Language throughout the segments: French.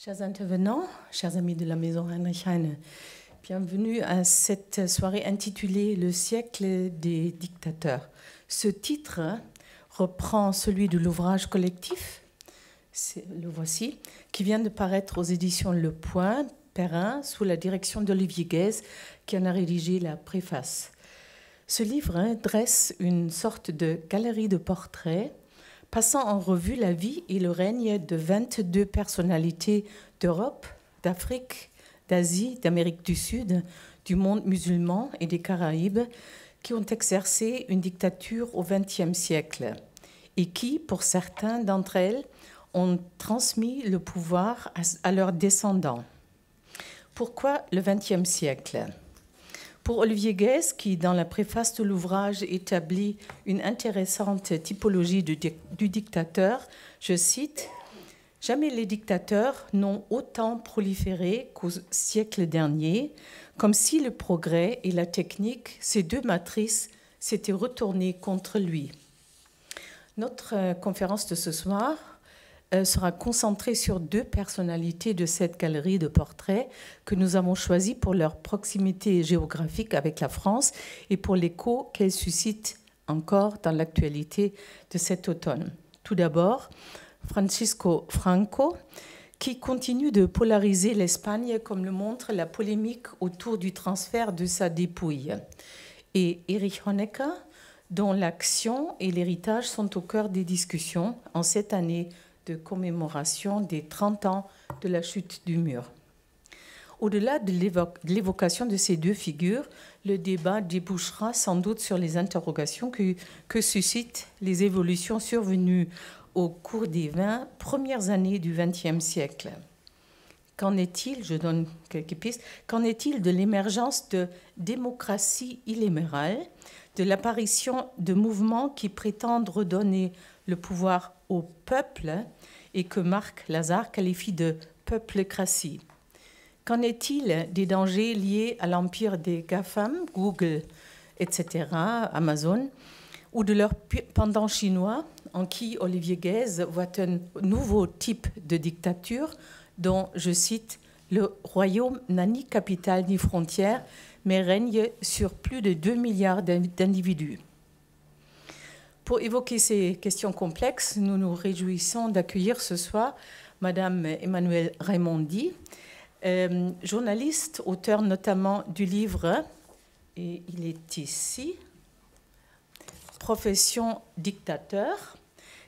Chers intervenants, chers amis de la Maison Heinrich Heine, bienvenue à cette soirée intitulée « Le siècle des dictateurs ». Ce titre reprend celui de l'ouvrage collectif, le voici, qui vient de paraître aux éditions Le Point, Perrin, sous la direction d'Olivier Guèze, qui en a rédigé la préface. Ce livre dresse une sorte de galerie de portraits passant en revue la vie et le règne de 22 personnalités d'Europe, d'Afrique, d'Asie, d'Amérique du Sud, du monde musulman et des Caraïbes, qui ont exercé une dictature au XXe siècle et qui, pour certains d'entre elles, ont transmis le pouvoir à leurs descendants. Pourquoi le XXe siècle ? Pour Olivier Guèze, qui, dans la préface de l'ouvrage, établit une intéressante typologie du dictateur, je cite « Jamais les dictateurs n'ont autant proliféré qu'au siècle dernier, comme si le progrès et la technique, ces deux matrices, s'étaient retournés contre lui. » Notre conférence de ce soir sera concentrée sur deux personnalités de cette galerie de portraits que nous avons choisies pour leur proximité géographique avec la France et pour l'écho qu'elles suscitent encore dans l'actualité de cet automne. Tout d'abord, Francisco Franco, qui continue de polariser l'Espagne comme le montre la polémique autour du transfert de sa dépouille, et Erich Honecker, dont l'action et l'héritage sont au cœur des discussions en cette année de commémoration des 30 ans de la chute du mur. Au-delà de l'évocation de ces deux figures, le débat débouchera sans doute sur les interrogations que suscitent les évolutions survenues au cours des 20 premières années du XXe siècle. Qu'en est-il, je donne quelques pistes, qu'en est-il de l'émergence de démocraties illibérales, de l'apparition de mouvements qui prétendent redonner le pouvoir au peuple et que Marc Lazare qualifie de peuplocratie? Qu'en est-il des dangers liés à l'empire des GAFAM, Google, etc., Amazon, ou de leur pendant chinois, en qui Olivier Guèze voit un nouveau type de dictature dont, je cite, « le royaume n'a ni capitale ni frontière, mais règne sur plus de 2 milliards d'individus ». Pour évoquer ces questions complexes, nous nous réjouissons d'accueillir ce soir Madame Emmanuelle Raimondi, journaliste, auteure notamment du livre, et il est ici, Profession dictateur,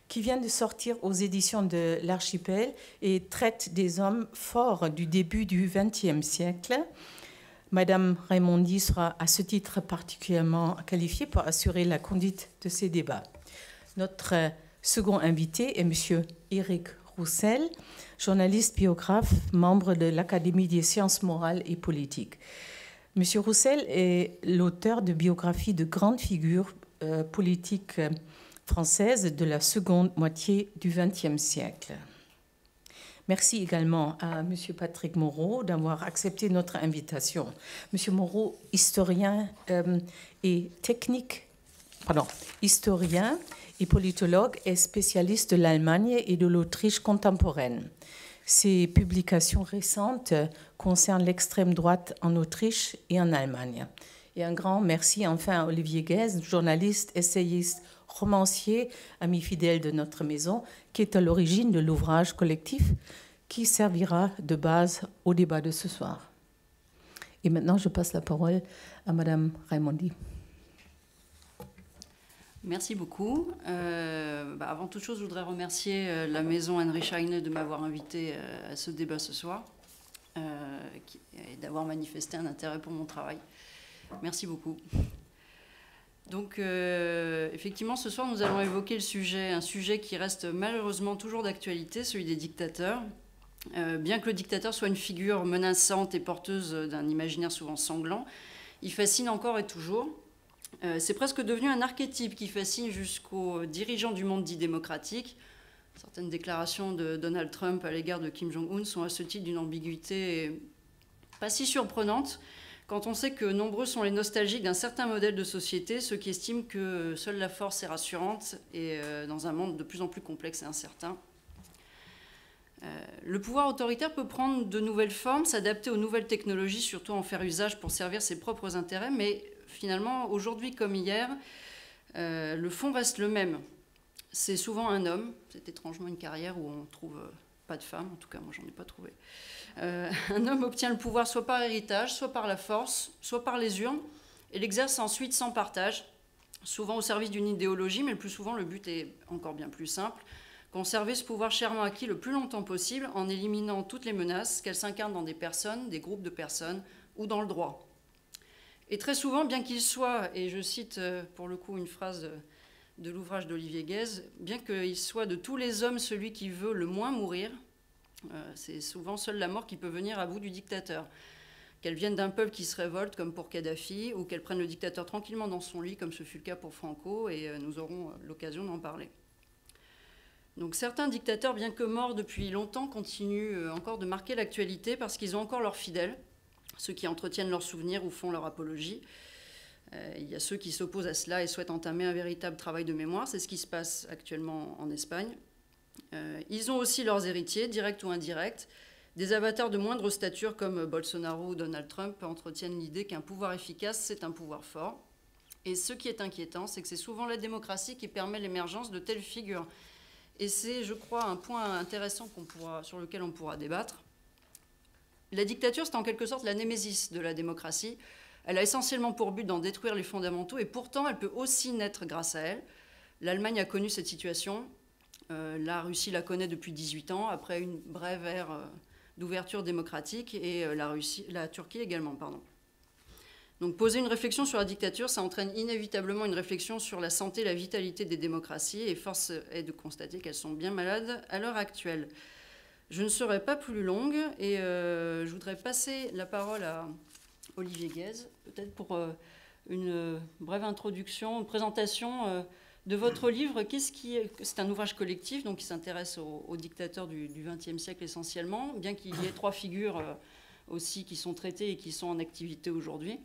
qui vient de sortir aux éditions de l'Archipel et traite des hommes forts du début du XXe siècle. Madame Raimondi sera à ce titre particulièrement qualifiée pour assurer la conduite de ces débats. Notre second invité est M. Éric Roussel, journaliste biographe, membre de l'Académie des sciences morales et politiques. M. Roussel est l'auteur de biographies de grandes figures politiques françaises de la seconde moitié du XXe siècle. Merci également à M. Patrick Moreau d'avoir accepté notre invitation. M. Moreau, historien historien et politologue, est spécialiste de l'Allemagne et de l'Autriche contemporaine. Ses publications récentes concernent l'extrême droite en Autriche et en Allemagne. Et un grand merci enfin à Olivier Guèze, journaliste, essayiste, romancier, ami fidèle de notre maison, qui est à l'origine de l'ouvrage collectif qui servira de base au débat de ce soir. Et maintenant, je passe la parole à Madame Raimondi. Merci beaucoup. Avant toute chose, je voudrais remercier la Maison Heinrich Heine de m'avoir invité à ce débat ce soir et d'avoir manifesté un intérêt pour mon travail. Merci beaucoup. Donc, effectivement, ce soir, nous allons évoquer un sujet qui reste malheureusement toujours d'actualité, celui des dictateurs. Bien que le dictateur soit une figure menaçante et porteuse d'un imaginaire souvent sanglant, il fascine encore et toujours. C'est presque devenu un archétype qui fascine jusqu'aux dirigeants du monde dit démocratique. Certaines déclarations de Donald Trump à l'égard de Kim Jong-un sont à ce titre d'une ambiguïté pas si surprenante, quand on sait que nombreux sont les nostalgiques d'un certain modèle de société, ceux qui estiment que seule la force est rassurante et dans un monde de plus en plus complexe et incertain. Le pouvoir autoritaire peut prendre de nouvelles formes, s'adapter aux nouvelles technologies, surtout en faire usage pour servir ses propres intérêts, mais finalement, aujourd'hui comme hier, le fond reste le même. C'est souvent un homme, c'est étrangement une carrière où on ne trouve pas de femme, en tout cas moi j'en ai pas trouvé. Un homme obtient le pouvoir soit par héritage, soit par la force, soit par les urnes, et l'exerce ensuite sans partage, souvent au service d'une idéologie, mais le plus souvent le but est encore bien plus simple, conserver ce pouvoir chèrement acquis le plus longtemps possible en éliminant toutes les menaces, qu'elles s'incarnent dans des personnes, des groupes de personnes ou dans le droit. Et très souvent, bien qu'il soit, et je cite pour le coup une phrase de l'ouvrage d'Olivier Guèze, bien qu'il soit de tous les hommes celui qui veut le moins mourir, c'est souvent seule la mort qui peut venir à bout du dictateur. Qu'elle vienne d'un peuple qui se révolte, comme pour Kadhafi, ou qu'elle prenne le dictateur tranquillement dans son lit, comme ce fut le cas pour Franco, et nous aurons l'occasion d'en parler. Donc certains dictateurs, bien que morts depuis longtemps, continuent encore de marquer l'actualité parce qu'ils ont encore leurs fidèles, ceux qui entretiennent leurs souvenirs ou font leur apologie. Il y a ceux qui s'opposent à cela et souhaitent entamer un véritable travail de mémoire. C'est ce qui se passe actuellement en Espagne. Ils ont aussi leurs héritiers, directs ou indirects. Des avatars de moindre stature comme Bolsonaro ou Donald Trump entretiennent l'idée qu'un pouvoir efficace, c'est un pouvoir fort. Et ce qui est inquiétant, c'est que c'est souvent la démocratie qui permet l'émergence de telles figures. Et c'est, je crois, un point intéressant sur lequel on pourra débattre. La dictature, c'est en quelque sorte la némésis de la démocratie. Elle a essentiellement pour but d'en détruire les fondamentaux, et pourtant, elle peut aussi naître grâce à elle. L'Allemagne a connu cette situation. La Russie la connaît depuis 18 ans, après une brève ère d'ouverture démocratique, et la Turquie également, pardon. Donc poser une réflexion sur la dictature, ça entraîne inévitablement une réflexion sur la santé et la vitalité des démocraties, et force est de constater qu'elles sont bien malades à l'heure actuelle. Je ne serai pas plus longue, et je voudrais passer la parole à Olivier Guèze, peut-être pour une brève introduction, une présentation de votre livre. C'est un ouvrage collectif, donc qui s'intéresse aux dictateurs du XXe siècle essentiellement, bien qu'il y ait 3 figures aussi qui sont traitées et qui sont en activité aujourd'hui.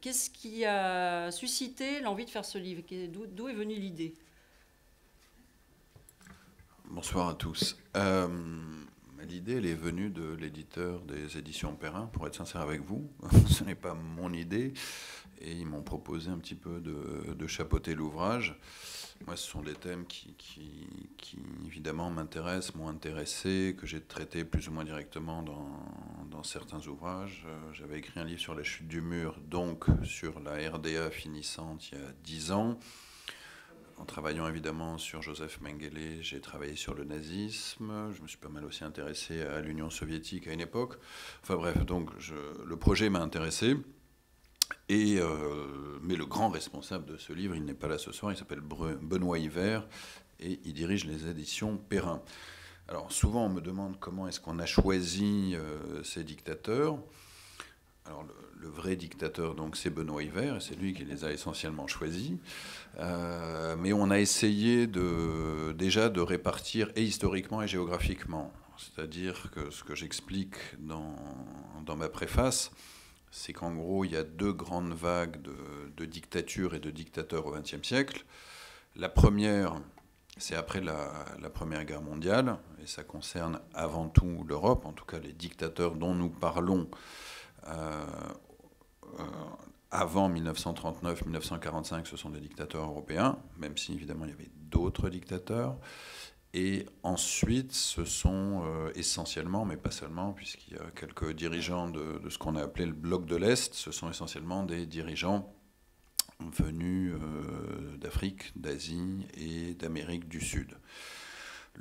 Qu'est-ce qui a suscité l'envie de faire ce livre? D'où est venue l'idée? Bonsoir à tous. L'idée, elle est venue de l'éditeur des éditions Perrin, pour être sincère avec vous. Ce n'est pas mon idée, et ils m'ont proposé un petit peu de chapeauter l'ouvrage. Moi, ce sont des thèmes qui évidemment m'intéressent, m'ont intéressé, que j'ai traité plus ou moins directement dans certains ouvrages. J'avais écrit un livre sur la chute du mur, donc sur la RDA finissante il y a 10 ans. En travaillant évidemment sur Joseph Mengele, j'ai travaillé sur le nazisme. Je me suis pas mal aussi intéressé à l'Union soviétique à une époque. Enfin bref, donc le projet m'a intéressé. Mais le grand responsable de ce livre, il n'est pas là ce soir, il s'appelle Benoît Hiver et il dirige les éditions Perrin. Alors souvent on me demande comment est-ce qu'on a choisi ces dictateurs. Alors le vrai dictateur, donc, c'est Benoît Hiver, et c'est lui qui les a essentiellement choisis. Mais on a essayé déjà de répartir et historiquement et géographiquement. C'est-à-dire que ce que j'explique dans ma préface, c'est qu'en gros, il y a 2 grandes vagues de dictatures et de dictateurs au XXe siècle. La première, c'est après la Première Guerre mondiale, et ça concerne avant tout l'Europe, en tout cas les dictateurs dont nous parlons avant 1939-1945, ce sont des dictateurs européens, même si évidemment il y avait d'autres dictateurs. Et ensuite, ce sont essentiellement, mais pas seulement, puisqu'il y a quelques dirigeants de ce qu'on a appelé le bloc de l'Est, ce sont essentiellement des dirigeants venus d'Afrique, d'Asie et d'Amérique du Sud.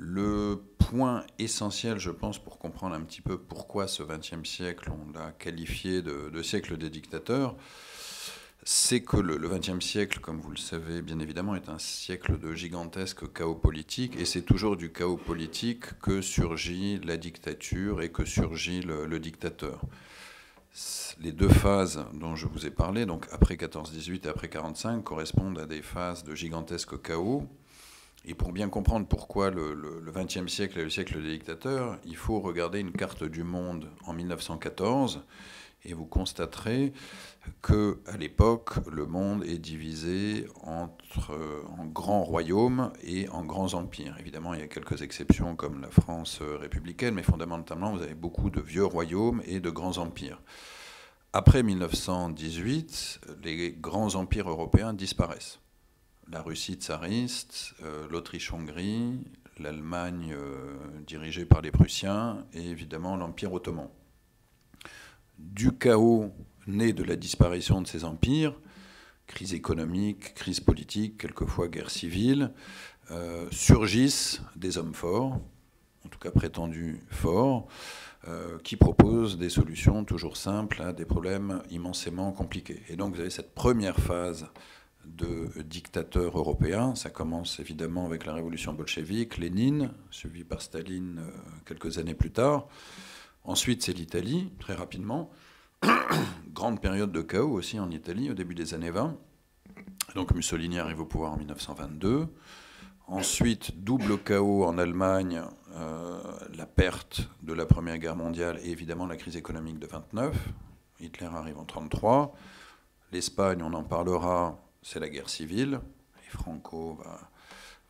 Le point essentiel, je pense, pour comprendre un petit peu pourquoi ce XXe siècle, on l'a qualifié de siècle des dictateurs, c'est que le XXe siècle, comme vous le savez bien évidemment, est un siècle de gigantesque chaos politique, et c'est toujours du chaos politique que surgit la dictature et que surgit le dictateur. Les 2 phases dont je vous ai parlé, donc après 14-18 et après 45, correspondent à des phases de gigantesque chaos. Et pour bien comprendre pourquoi le XXe siècle est le siècle des dictateurs, il faut regarder une carte du monde en 1914. et vous constaterez qu'à l'époque, le monde est divisé en grands royaumes et en grands empires. Évidemment, il y a quelques exceptions comme la France républicaine, mais fondamentalement, vous avez beaucoup de vieux royaumes et de grands empires. Après 1918, les grands empires européens disparaissent. La Russie tsariste, l'Autriche-Hongrie, l'Allemagne dirigée par les Prussiens et évidemment l'Empire ottoman. Du chaos né de la disparition de ces empires, crise économique, crise politique, quelquefois guerre civile, surgissent des hommes forts, en tout cas prétendus forts, qui proposent des solutions toujours simples à des problèmes immensément compliqués. Et donc vous avez cette première phase de dictateurs européens. Ça commence évidemment avec la révolution bolchevique, Lénine, suivi par Staline quelques années plus tard. Ensuite, c'est l'Italie, très rapidement. Grande période de chaos aussi en Italie, au début des années 20. Donc Mussolini arrive au pouvoir en 1922. Ensuite, double chaos en Allemagne, la perte de la Première Guerre mondiale et évidemment la crise économique de 29. Hitler arrive en 1933. L'Espagne, on en parlera, c'est la guerre civile. Et Franco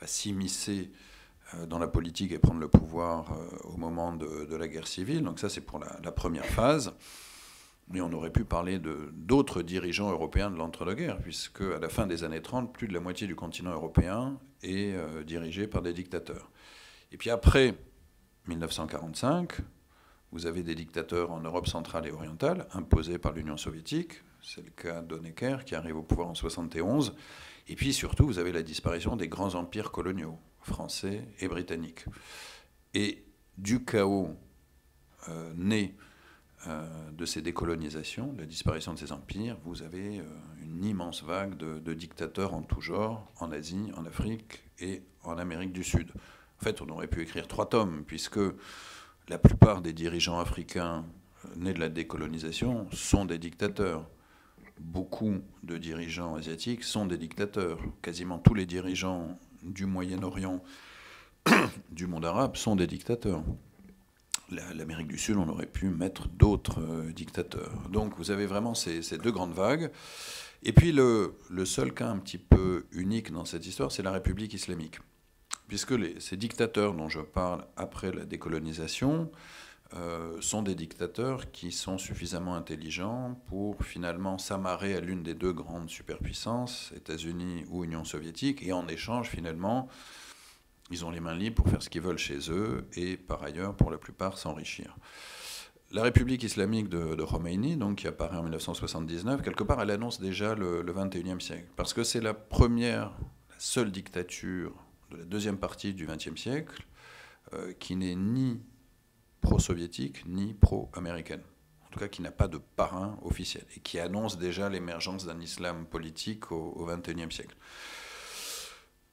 va s'immiscer dans la politique et prendre le pouvoir au moment de la guerre civile. Donc ça, c'est pour la première phase. Mais on aurait pu parler d'autres dirigeants européens de l'entre-deux-guerres, puisque à la fin des années 30, plus de la moitié du continent européen est dirigé par des dictateurs. Et puis après 1945, vous avez des dictateurs en Europe centrale et orientale, imposés par l'Union soviétique. C'est le cas d'Honecker, qui arrive au pouvoir en 1971. Et puis surtout, vous avez la disparition des grands empires coloniaux, français et britanniques. Et du chaos né de ces décolonisations, de la disparition de ces empires, vous avez une immense vague de dictateurs en tout genre, en Asie, en Afrique et en Amérique du Sud. En fait, on aurait pu écrire 3 tomes, puisque la plupart des dirigeants africains nés de la décolonisation sont des dictateurs. Beaucoup de dirigeants asiatiques sont des dictateurs. Quasiment tous les dirigeants du Moyen-Orient, du monde arabe, sont des dictateurs. L'Amérique du Sud, on aurait pu mettre d'autres dictateurs. Donc vous avez vraiment ces 2 grandes vagues. Et puis le seul cas un petit peu unique dans cette histoire, c'est la République islamique. Puisque ces dictateurs dont je parle après la décolonisation sont des dictateurs qui sont suffisamment intelligents pour finalement s'amarrer à l'une des 2 grandes superpuissances, États-Unis ou Union soviétique, et en échange finalement, ils ont les mains libres pour faire ce qu'ils veulent chez eux et, par ailleurs, pour la plupart, s'enrichir. La République islamique de Khomeini, donc, qui apparaît en 1979, quelque part, elle annonce déjà le XXIe siècle. Parce que c'est la seule dictature de la deuxième partie du XXe siècle qui n'est ni pro-soviétique ni pro-américaine. En tout cas, qui n'a pas de parrain officiel et qui annonce déjà l'émergence d'un islam politique au XXIe siècle.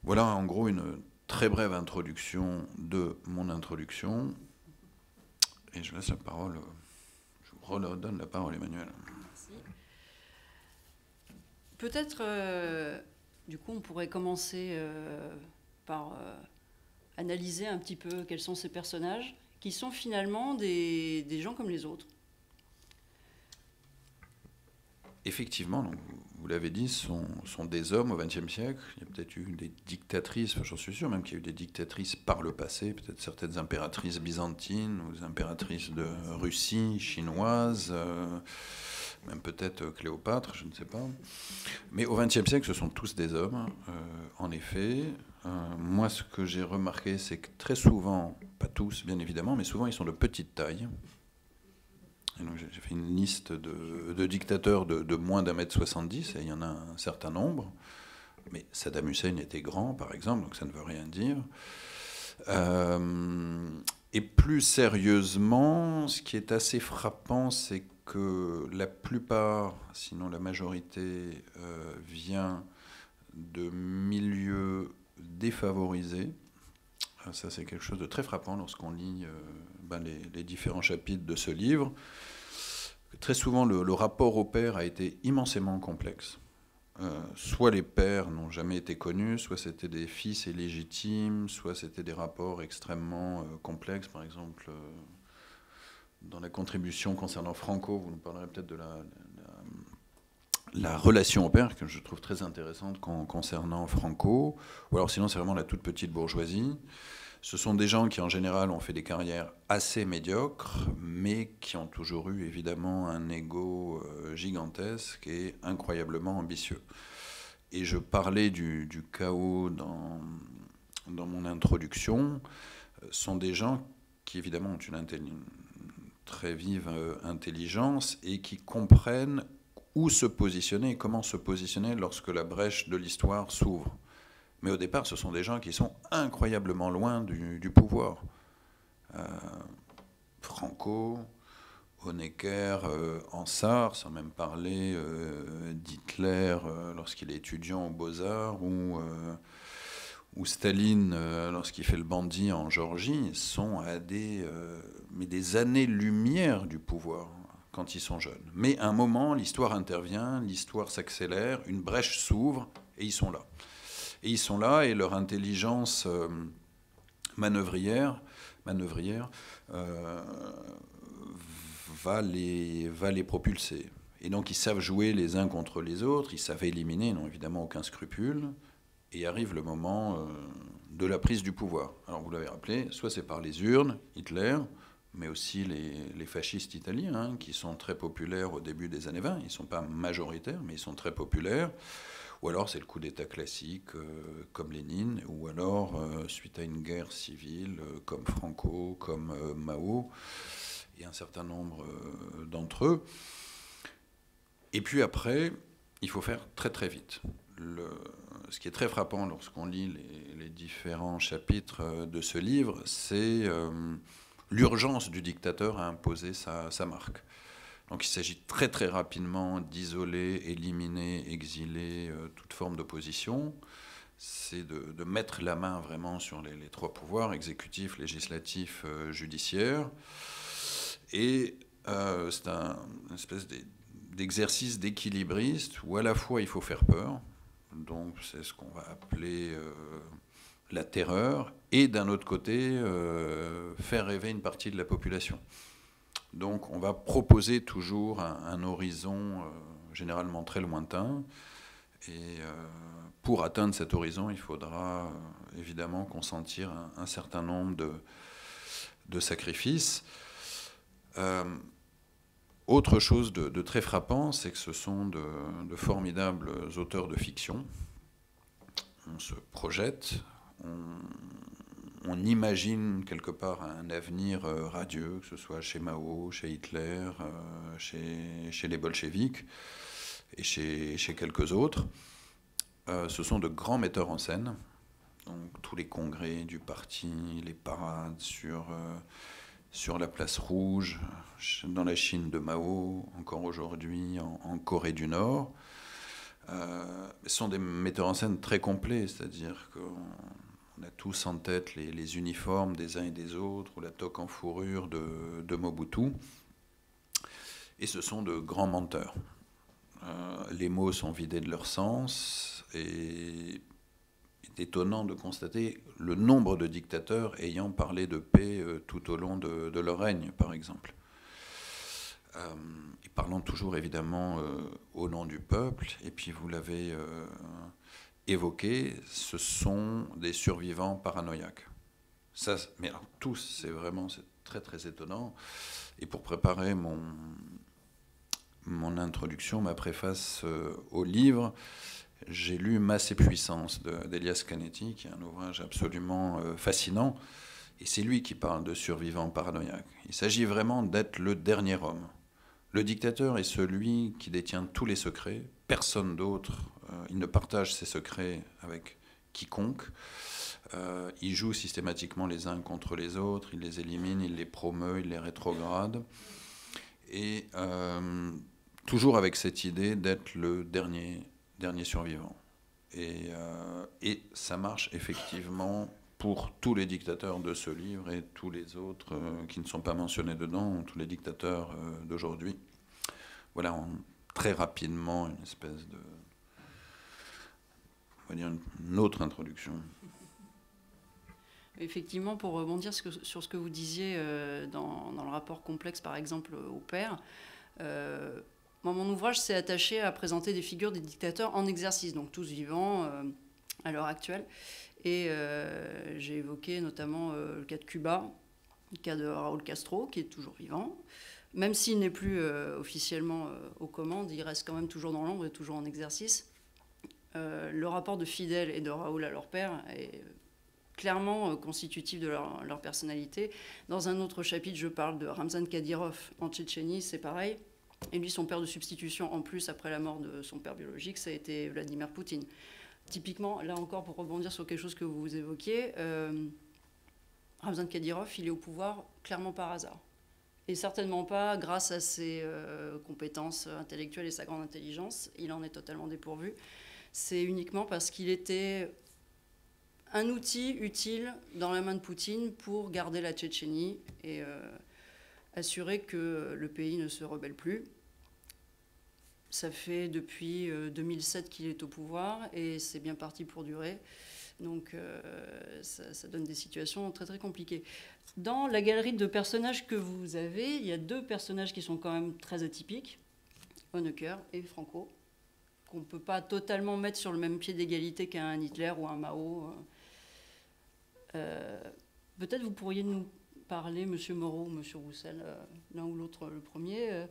Voilà, en gros, une très brève introduction de mon introduction. Et je laisse la parole, je vous redonne la parole, Emmanuel. Merci. Peut-être, du coup, on pourrait commencer par analyser un petit peu quels sont ces personnages, qui sont finalement des gens comme les autres. Effectivement, donc, vous l'avez dit, sont des hommes au XXe siècle. Il y a peut-être eu des dictatrices, enfin, j'en suis sûr même qu'il y a eu des dictatrices par le passé, peut-être certaines impératrices byzantines ou des impératrices de Russie, chinoises, même peut-être Cléopâtre, je ne sais pas. Mais au XXe siècle, ce sont tous des hommes, en effet. Moi, ce que j'ai remarqué, c'est que très souvent, pas tous bien évidemment, mais souvent ils sont de petite taille. Et donc j'ai fait une liste de dictateurs de moins d'1m70, et il y en a un certain nombre. Mais Saddam Hussein était grand, par exemple, donc ça ne veut rien dire. Et plus sérieusement, ce qui est assez frappant, c'est que la plupart, sinon la majorité, vient de milieux défavorisés. Ça, c'est quelque chose de très frappant lorsqu'on lit les différents chapitres de ce livre. Très souvent, le rapport au père a été immensément complexe. Soit les pères n'ont jamais été connus, soit c'était des fils illégitimes, soit c'était des rapports extrêmement complexes. Par exemple, dans la contribution concernant Franco, vous nous parlerez peut-être de la relation au père, que je trouve très intéressante concernant Franco, ou alors sinon c'est vraiment la toute petite bourgeoisie. Ce sont des gens qui en général ont fait des carrières assez médiocres, mais qui ont toujours eu évidemment un ego gigantesque et incroyablement ambitieux. Et je parlais du chaos dans mon introduction. Sont des gens qui évidemment ont une très vive intelligence et qui comprennent où se positionner et comment se positionner lorsque la brèche de l'histoire s'ouvre. Mais au départ, ce sont des gens qui sont incroyablement loin du pouvoir. Franco, Honecker, Ansart, sans même parler d'Hitler lorsqu'il est étudiant aux Beaux-Arts, ou Staline lorsqu'il fait le bandit en Géorgie, sont à des années-lumière du pouvoir quand ils sont jeunes. Mais à un moment, l'histoire intervient, l'histoire s'accélère, une brèche s'ouvre, et ils sont là. Et ils sont là, et leur intelligence manœuvrière va les propulser. Et donc ils savent jouer les uns contre les autres, ils savent éliminer, n'ont évidemment aucun scrupule, et arrive le moment de la prise du pouvoir. Alors vous l'avez rappelé, soit c'est par les urnes, Hitler, mais aussi les fascistes italiens, hein, qui sont très populaires au début des années 20, ils ne sont pas majoritaires, mais ils sont très populaires. Ou alors c'est le coup d'État classique comme Lénine, ou alors suite à une guerre civile comme Franco, comme Mao, et un certain nombre d'entre eux. Et puis après, il faut faire très très vite. Ce qui est très frappant lorsqu'on lit les différents chapitres de ce livre, c'est l'urgence du dictateur à imposer sa marque. Donc il s'agit très très rapidement d'isoler, éliminer, exiler toute forme d'opposition. C'est de mettre la main vraiment sur les trois pouvoirs, exécutif, législatif, judiciaire. Et c'est une espèce d'exercice d'équilibriste où à la fois il faut faire peur, donc c'est ce qu'on va appeler la terreur, et d'un autre côté faire rêver une partie de la population. Donc on va proposer toujours un horizon généralement très lointain, et pour atteindre cet horizon, il faudra évidemment consentir un certain nombre de sacrifices. Autre chose de très frappant, c'est que ce sont de formidables auteurs de fiction. On se projette, on imagine quelque part un avenir radieux, que ce soit chez Mao, chez Hitler, chez les bolcheviks et chez quelques autres. Ce sont de grands metteurs en scène, donc tous les congrès du parti, les parades sur la place rouge, dans la Chine de Mao, encore aujourd'hui en Corée du Nord. Ce sont des metteurs en scène très complets, c'est-à-dire qu'on a tous en tête les uniformes des uns et des autres, ou la toque en fourrure de Mobutu. Et ce sont de grands menteurs. Les mots sont vidés de leur sens, et il est étonnant de constater le nombre de dictateurs ayant parlé de paix tout au long de leur règne, par exemple. Et parlant toujours évidemment au nom du peuple, et puis vous l'avez évoqué, ce sont des survivants paranoïaques. Ça, mais alors, tous, c'est très très étonnant. Et pour préparer mon introduction, ma préface au livre, j'ai lu Masse et puissance d'Elias Canetti, qui est un ouvrage absolument fascinant. Et c'est lui qui parle de survivants paranoïaques. Il s'agit vraiment d'être le dernier homme. Le dictateur est celui qui détient tous les secrets, personne d'autre. Il ne partage ses secrets avec quiconque. Il joue systématiquement les uns contre les autres, il les élimine, il les promeut, il les rétrograde. Et toujours avec cette idée d'être le dernier survivant. Et ça marche effectivement pour tous les dictateurs de ce livre et tous les autres qui ne sont pas mentionnés dedans, tous les dictateurs d'aujourd'hui. Voilà, très rapidement, une espèce de... on va dire une autre introduction. Effectivement, pour rebondir sur ce que vous disiez dans le rapport rapports complexes, par exemple, au père. Moi, mon ouvrage s'est attaché à présenter des figures des dictateurs en exercice, donc tous vivants à l'heure actuelle. Et j'ai évoqué notamment le cas de Cuba, le cas de Raúl Castro, qui est toujours vivant. Même s'il n'est plus officiellement aux commandes, il reste quand même toujours dans l'ombre et toujours en exercice. Le rapport de Fidel et de Raoul à leur père est clairement constitutif de leur personnalité. Dans un autre chapitre, je parle de Ramzan Kadyrov en Tchétchénie, c'est pareil. Et lui, son père de substitution, en plus, après la mort de son père biologique, ça a été Vladimir Poutine. Typiquement, là encore, pour rebondir sur quelque chose que vous évoquiez, Ramzan Kadyrov, il est au pouvoir clairement par hasard. Et certainement pas grâce à ses compétences intellectuelles et sa grande intelligence. Il en est totalement dépourvu. C'est uniquement parce qu'il était un outil utile dans la main de Poutine pour garder la Tchétchénie et assurer que le pays ne se rebelle plus. Ça fait depuis 2007 qu'il est au pouvoir et c'est bien parti pour durer. Donc ça donne des situations très très compliquées. Dans la galerie de personnages que vous avez, il y a deux personnages qui sont quand même très atypiques, Honecker et Franco, qu'on ne peut pas totalement mettre sur le même pied d'égalité qu'un Hitler ou un Mao. Peut-être vous pourriez nous parler, M. Moreau ou M. Roussel, l'un ou l'autre le premier,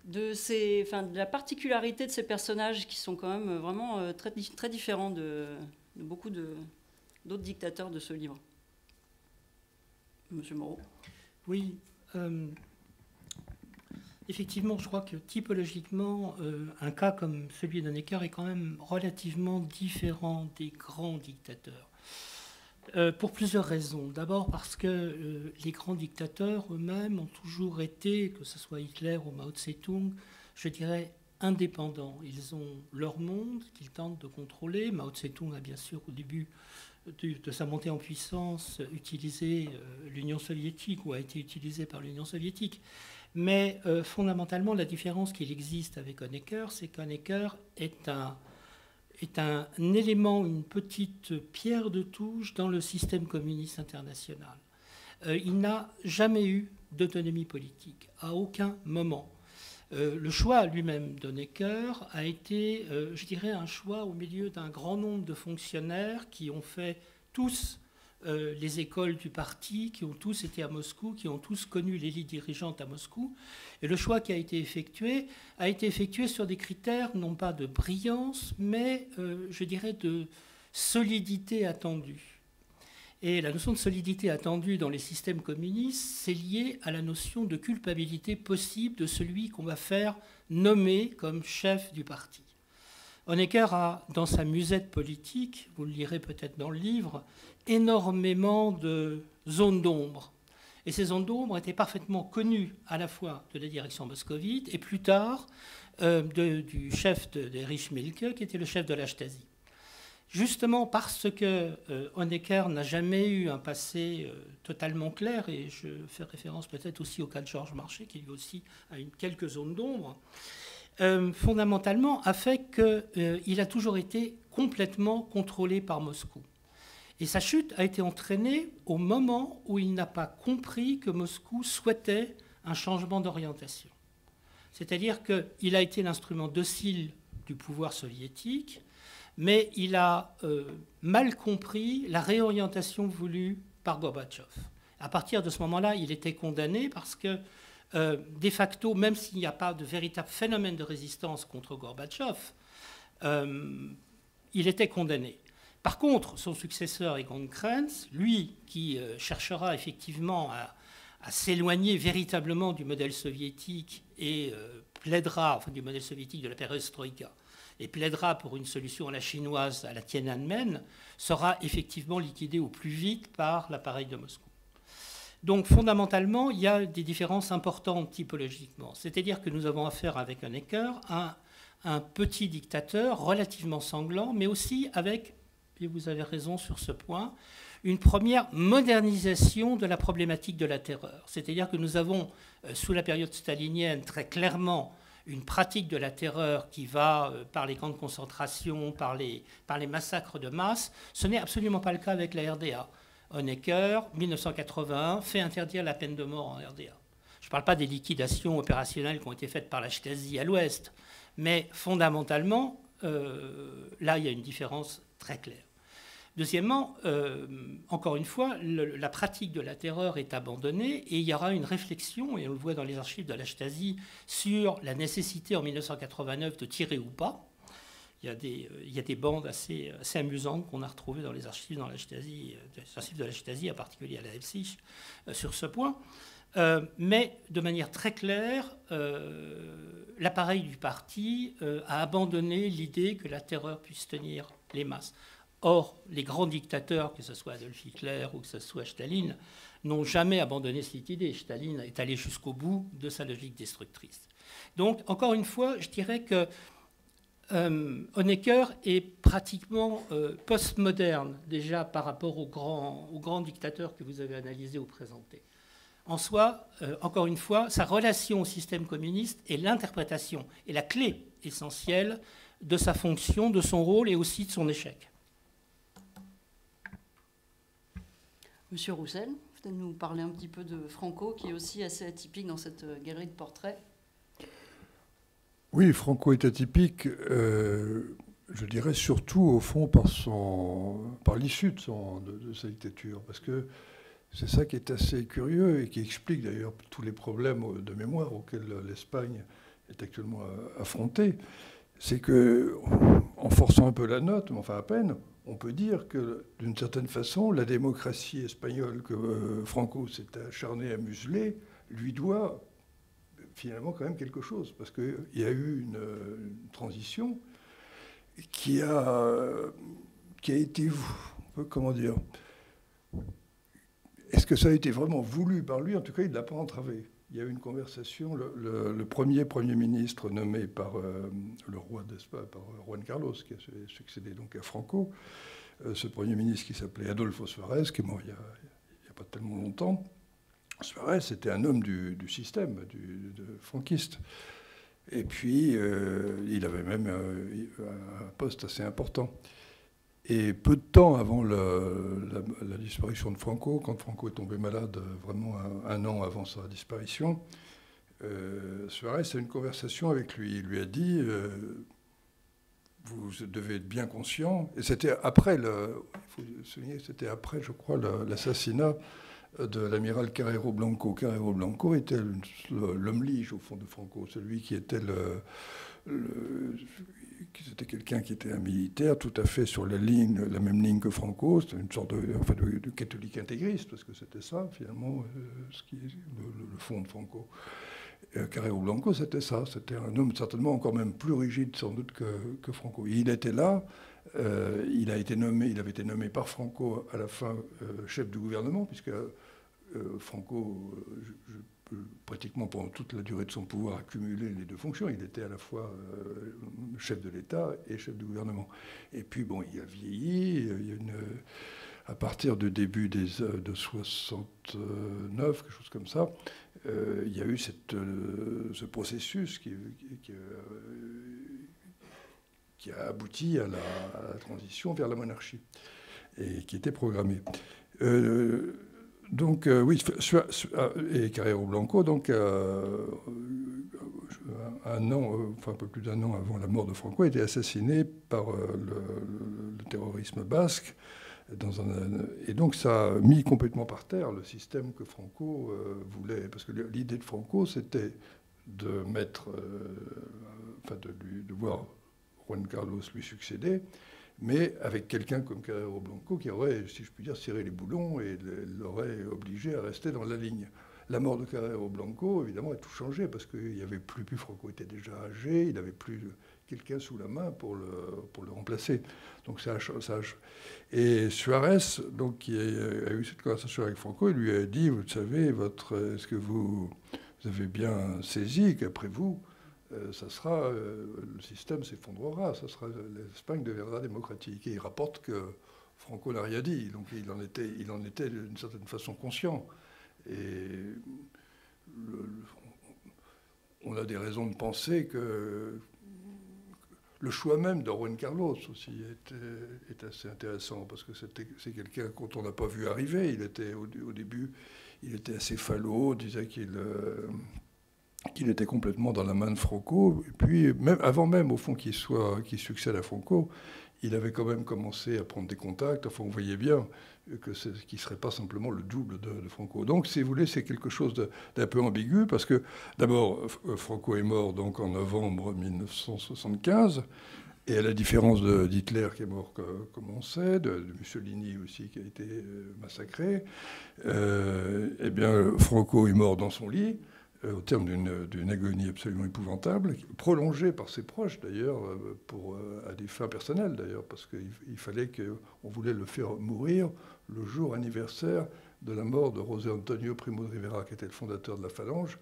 de la particularité de ces personnages qui sont quand même vraiment très, très différents de beaucoup d'autres dictateurs de ce livre. Monsieur Moreau. Oui, effectivement, je crois que typologiquement, un cas comme celui d'Honecker est quand même relativement différent des grands dictateurs. Pour plusieurs raisons. D'abord parce que les grands dictateurs eux-mêmes ont toujours été, que ce soit Hitler ou Mao Tse-tung, je dirais, indépendants. Ils ont leur monde qu'ils tentent de contrôler. Mao Tse-tung a bien sûr, au début de sa montée en puissance, utilisé l'Union soviétique ou a été utilisé par l'Union soviétique. Mais fondamentalement, la différence qu'il existe avec Honecker, c'est qu'Honecker est un élément, une petite pierre de touche dans le système communiste international. Il n'a jamais eu d'autonomie politique, à aucun moment. Le choix lui-même d'Honecker a été, je dirais, un choix au milieu d'un grand nombre de fonctionnaires qui ont fait tous les écoles du parti, qui ont tous été à Moscou, qui ont tous connu l'élite dirigeante à Moscou. Et le choix qui a été effectué sur des critères non pas de brillance, mais je dirais de solidité attendue. Et la notion de solidité attendue dans les systèmes communistes, c'est lié à la notion de culpabilité possible de celui qu'on va faire nommer comme chef du parti. Honecker a, dans sa musette politique, vous le lirez peut-être dans le livre, énormément de zones d'ombre. Et ces zones d'ombre étaient parfaitement connues à la fois de la direction moscovite et plus tard du chef d'Erich Mielke, qui était le chef de la Stasi. Justement parce que Honecker n'a jamais eu un passé totalement clair, et je fais référence peut-être aussi au cas de Georges Marchais, qui lui aussi a quelques zones d'ombre, fondamentalement a fait qu'il a toujours été complètement contrôlé par Moscou. Et sa chute a été entraînée au moment où il n'a pas compris que Moscou souhaitait un changement d'orientation. C'est-à-dire qu'il a été l'instrument docile du pouvoir soviétique, mais il a mal compris la réorientation voulue par Gorbatchev. À partir de ce moment-là, il était condamné parce que, de facto, même s'il n'y a pas de véritable phénomène de résistance contre Gorbatchev, il était condamné. Par contre, son successeur, Egon Krenz, lui, qui cherchera effectivement à s'éloigner véritablement du modèle soviétique et plaidera, enfin du modèle soviétique de la perestroïka, et plaidera pour une solution à la chinoise, à la Tiananmen, sera effectivement liquidé au plus vite par l'appareil de Moscou. Donc fondamentalement, il y a des différences importantes typologiquement. C'est-à-dire que nous avons affaire avec Honecker à un petit dictateur relativement sanglant, mais aussi avec, et vous avez raison sur ce point, une première modernisation de la problématique de la terreur. C'est-à-dire que nous avons, sous la période stalinienne, très clairement une pratique de la terreur qui va par les camps de concentration, par les massacres de masse. Ce n'est absolument pas le cas avec la RDA. Honecker, 1981, fait interdire la peine de mort en RDA. Je ne parle pas des liquidations opérationnelles qui ont été faites par la Stasi à l'Ouest, mais fondamentalement, là, il y a une différence très claire. Deuxièmement, encore une fois, la pratique de la terreur est abandonnée et il y aura une réflexion, et on le voit dans les archives de la Stasi, sur la nécessité en 1989 de tirer ou pas. Il y a des bandes assez amusantes qu'on a retrouvées dans les archives de la Stasi, en particulier à la Leipzig, sur ce point. Mais de manière très claire, l'appareil du parti a abandonné l'idée que la terreur puisse tenir les masses. Or, les grands dictateurs, que ce soit Adolf Hitler ou que ce soit Staline, n'ont jamais abandonné cette idée. Staline est allé jusqu'au bout de sa logique destructrice. Donc, encore une fois, je dirais que Honecker est pratiquement postmoderne déjà par rapport aux grands dictateurs que vous avez analysés ou présentés. En soi, encore une fois, sa relation au système communiste est l'interprétation et la clé essentielle de sa fonction, de son rôle et aussi de son échec. Monsieur Roussel, peut-être nous parler un petit peu de Franco, qui est aussi assez atypique dans cette galerie de portraits. Oui, Franco est atypique, je dirais surtout au fond par l'issue de sa dictature, parce que c'est ça qui est assez curieux et qui explique d'ailleurs tous les problèmes de mémoire auxquels l'Espagne est actuellement affrontée. C'est que, en forçant un peu la note, mais enfin à peine, on peut dire que d'une certaine façon, la démocratie espagnole que Franco s'est acharné à museler lui doit finalement quand même quelque chose, parce qu'il y a eu une transition qui a été, comment dire, est-ce que ça a été vraiment voulu par lui? En tout cas, il ne l'a pas entravé. Il y a eu une conversation, le premier ministre nommé par le roi d'Espagne, par Juan Carlos, qui a succédé donc à Franco, ce premier ministre qui s'appelait Adolfo Suárez, qui est mort il n'y a pas tellement longtemps. Suárez, c'était un homme du système, de franquiste. Et puis, il avait même un poste assez important. Et peu de temps avant la disparition de Franco, quand Franco est tombé malade, vraiment un an avant sa disparition, Suárez a eu une conversation avec lui. Il lui a dit vous devez être bien conscient. Et c'était après, il faut souligner, c'était après, je crois, l'assassinat de l'amiral Carrero Blanco. Carrero Blanco était l'homme lige, au fond, de Franco, celui qui était c'était quelqu'un qui était un militaire tout à fait sur la même ligne que Franco. C'était une sorte de catholique intégriste, parce que c'était ça, finalement, ce qui est le fond de Franco. Carrero Blanco, c'était ça. C'était un homme certainement encore même plus rigide, sans doute, que Franco. Et il était là. Il avait été nommé par Franco à la fin chef du gouvernement, puisque Franco, pratiquement pendant toute la durée de son pouvoir, a cumulé les deux fonctions. Il était à la fois chef de l'État et chef du gouvernement. Et puis, bon, il a vieilli. Il y a à partir du début de 69, quelque chose comme ça, il y a eu ce processus qui a abouti à la transition vers la monarchie et qui était programmée. Donc, oui, et Carrero Blanco, donc, un peu plus d'un an avant la mort de Franco, a été assassiné par le terrorisme basque. Et donc, ça a mis complètement par terre le système que Franco voulait. Parce que l'idée de Franco, c'était de de voir Juan Carlos lui succéder, mais avec quelqu'un comme Carrero Blanco qui aurait, si je puis dire, serré les boulons et l'aurait obligé à rester dans la ligne. La mort de Carrero Blanco, évidemment, a tout changé, parce qu'il n'y avait plus Franco était déjà âgé, il n'avait plus quelqu'un sous la main pour le remplacer. Donc ça et Suárez, donc, qui a eu cette conversation avec Franco, il lui a dit, vous savez, est-ce que vous avez bien saisi qu'après vous, le système s'effondrera, l'Espagne deviendra démocratique. Et il rapporte que Franco n'a rien dit, donc il en était d'une certaine façon conscient. Et on a des raisons de penser que le choix même de Juan Carlos aussi est assez intéressant, parce que c'est quelqu'un qu'on n'a pas vu arriver. Au début, il était assez falot, disait qu'il était complètement dans la main de Franco. Et puis, avant même, au fond, qu'il succède à Franco, il avait quand même commencé à prendre des contacts. Enfin, on voyait bien qu'il ne serait pas simplement le double de Franco. Donc, si vous voulez, c'est quelque chose d'un peu ambigu, parce que, d'abord, Franco est mort donc, en novembre 1975, et à la différence d'Hitler, qui est mort, comme on sait, de Mussolini aussi, qui a été massacré, eh bien, Franco est mort dans son lit, au terme d'une agonie absolument épouvantable, prolongée par ses proches d'ailleurs, à des fins personnelles d'ailleurs, parce qu'il fallait qu'on voulait le faire mourir le jour anniversaire de la mort de José Antonio Primo de Rivera, qui était le fondateur de la Phalange.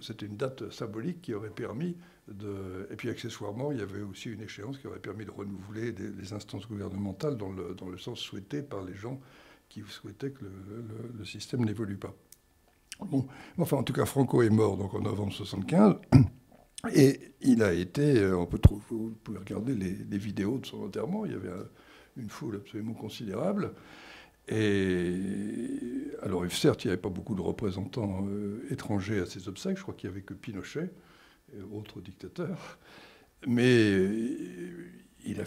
C'était une date symbolique qui aurait permis de... Et puis accessoirement, il y avait aussi une échéance qui aurait permis de renouveler les instances gouvernementales dans le sens souhaité par les gens qui souhaitaient que le système n'évolue pas. Bon, enfin, en tout cas, Franco est mort donc en novembre 1975, et il a été, vous pouvez regarder les vidéos de son enterrement, il y avait une foule absolument considérable. Et alors, certes, il n'y avait pas beaucoup de représentants étrangers à ses obsèques, je crois qu'il n'y avait que Pinochet, autre dictateur, mais il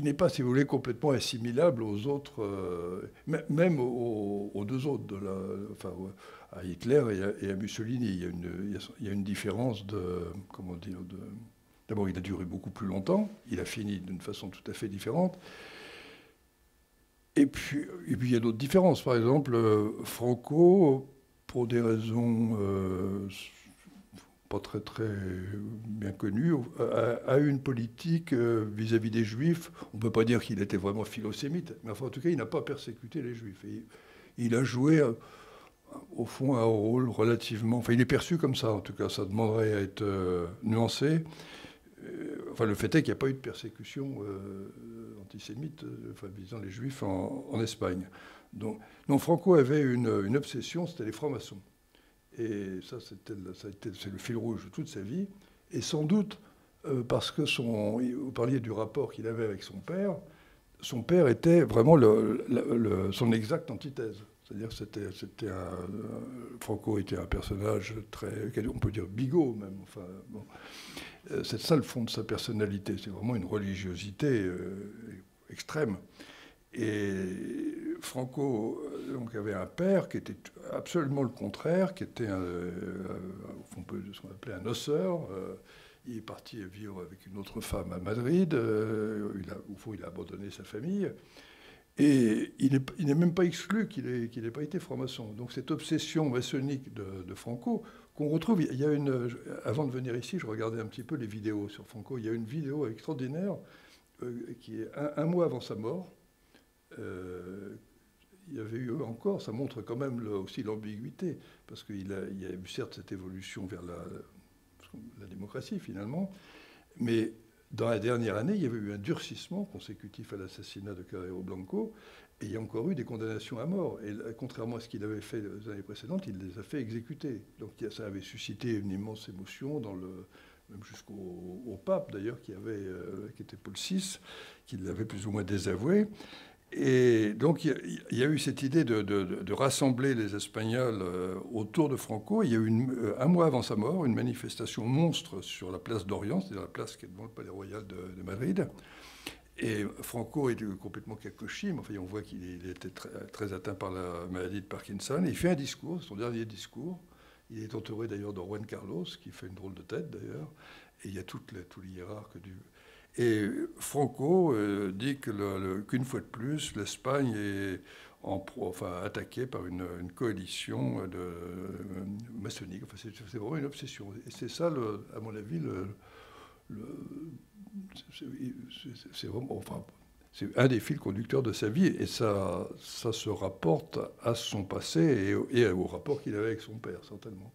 n'est pas, si vous voulez, complètement assimilable aux autres, même aux deux autres, à Hitler et à Mussolini. Il y a une différence comment dire, d'abord, il a duré beaucoup plus longtemps, il a fini d'une façon tout à fait différente. Et puis il y a d'autres différences. Par exemple, Franco, pour des raisons pas très bien connues, a eu une politique vis-à-vis des Juifs. On ne peut pas dire qu'il était vraiment philosémite, mais enfin, en tout cas, il n'a pas persécuté les Juifs. Et il a joué, au fond, un rôle relativement... Enfin, il est perçu comme ça, en tout cas. Ça demanderait à être nuancé. Enfin, le fait est qu'il n'y a pas eu de persécution antisémite visant les Juifs en Espagne. Donc Franco avait une obsession, c'était les francs-maçons. Et ça, c'est le fil rouge de toute sa vie. Et sans doute parce que vous parliez du rapport qu'il avait avec son père. Son père était vraiment son exacte antithèse. C'est-à-dire que Franco était un personnage on peut dire bigot même. Enfin, bon. C'est ça le fond de sa personnalité. C'est vraiment une religiosité extrême. Et Franco donc, avait un père qui était absolument le contraire, qui était ce qu'on appelait un noceur. Il est parti vivre avec une autre femme à Madrid. Au fond, il a abandonné sa famille. Et il n'est même pas exclu qu'il n'ait pas été franc-maçon. Donc cette obsession maçonnique de Franco, qu'on retrouve, avant de venir ici, je regardais un petit peu les vidéos sur Franco. Il y a une vidéo extraordinaire qui est un mois avant sa mort. Il y avait eu encore, ça montre quand même aussi l'ambiguïté, parce qu'il y a eu certes cette évolution vers la démocratie finalement, mais dans la dernière année, il y avait eu un durcissement consécutif à l'assassinat de Carrero Blanco, et il y a encore eu des condamnations à mort. Et contrairement à ce qu'il avait fait les années précédentes, il les a fait exécuter. Donc ça avait suscité une immense émotion, même jusqu'au pape d'ailleurs, qui était Paul VI, qui l'avait plus ou moins désavoué. Et donc il y a eu cette idée de rassembler les Espagnols autour de Franco. Il y a eu un mois avant sa mort une manifestation monstre sur la place d'Orient, c'est-à-dire la place qui est devant le Palais Royal de Madrid. Et Franco était complètement cacochi, mais enfin, on voit qu'il était très atteint par la maladie de Parkinson. Et il fait un discours, son dernier discours. Il est entouré d'ailleurs de Juan Carlos, qui fait une drôle de tête d'ailleurs. Et il y a tous les hiérarques du... Et Franco dit qu'une fois de plus, l'Espagne est attaquée par une coalition maçonnique. Enfin, c'est vraiment une obsession. Et c'est ça, à mon avis, c'est vraiment... c'est un des fils conducteurs de sa vie. Et ça se rapporte à son passé et au rapport qu'il avait avec son père, certainement.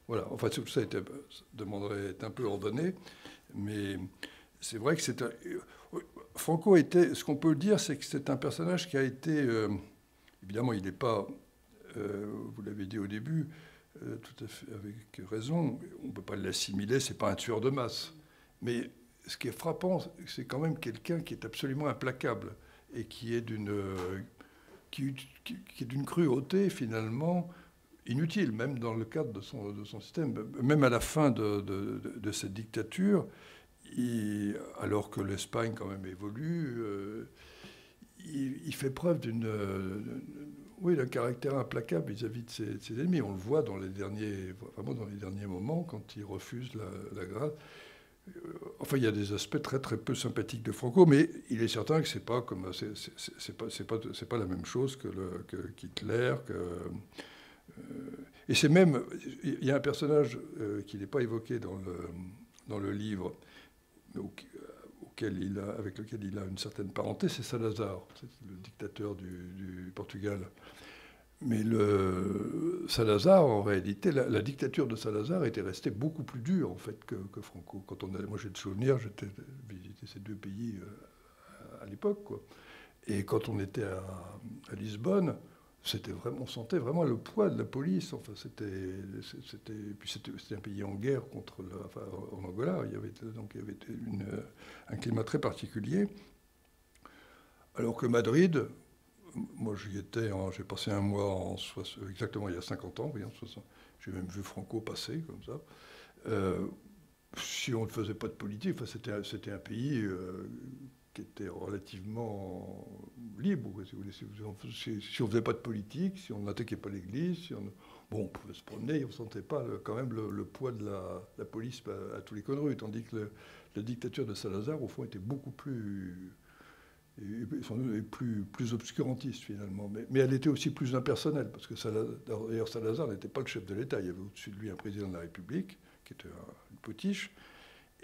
Voilà. Enfin, tout ça demanderait d'être un peu ordonné, mais... C'est vrai que Franco était... Ce qu'on peut dire, c'est que c'est un personnage qui a été... évidemment, il n'est pas... vous l'avez dit au début, tout à fait avec raison, on ne peut pas l'assimiler, ce n'est pas un tueur de masse. Mais ce qui est frappant, c'est quand même quelqu'un qui est absolument implacable et qui qui est d'une cruauté finalement inutile, même dans le cadre de son système. Même à la fin de cette dictature, alors que l'Espagne quand même évolue, il fait preuve d'un caractère implacable vis-à-vis de ses ennemis. On le voit vraiment dans les derniers moments, quand il refuse la grâce. Enfin, il y a des aspects très très peu sympathiques de Franco, mais il est certain que c'est pas la même chose qu'Hitler. Et c'est même, il y a un personnage qui n'est pas évoqué dans le livre, avec lequel il a une certaine parenté, c'est Salazar, c'est le dictateur du Portugal. Mais Salazar, en réalité, la dictature de Salazar était restée beaucoup plus dure en fait que Franco. Moi, j'ai le souvenir, j'étais visité ces deux pays à l'époque, quoi. Et quand on était à Lisbonne, on sentait vraiment le poids de la police. Enfin, c'était un pays en guerre en Angola. Il y avait un climat très particulier. Alors que Madrid, moi j'y étais, j'ai passé un mois exactement il y a 50 ans. J'ai même vu Franco passer comme ça. Si on ne faisait pas de politique, c'était un pays qui était relativement libre, si vous voulez. Si on ne faisait pas de politique, si on n'attaquait pas l'Église, on pouvait se promener, et on ne sentait pas quand même le poids de la police à tous les coins de rue, tandis que la dictature de Salazar, au fond, était beaucoup plus obscurantiste, finalement. Mais elle était aussi plus impersonnelle, parce que d'ailleurs Salazar n'était pas le chef de l'État. Il y avait au-dessus de lui un président de la République, qui était une potiche.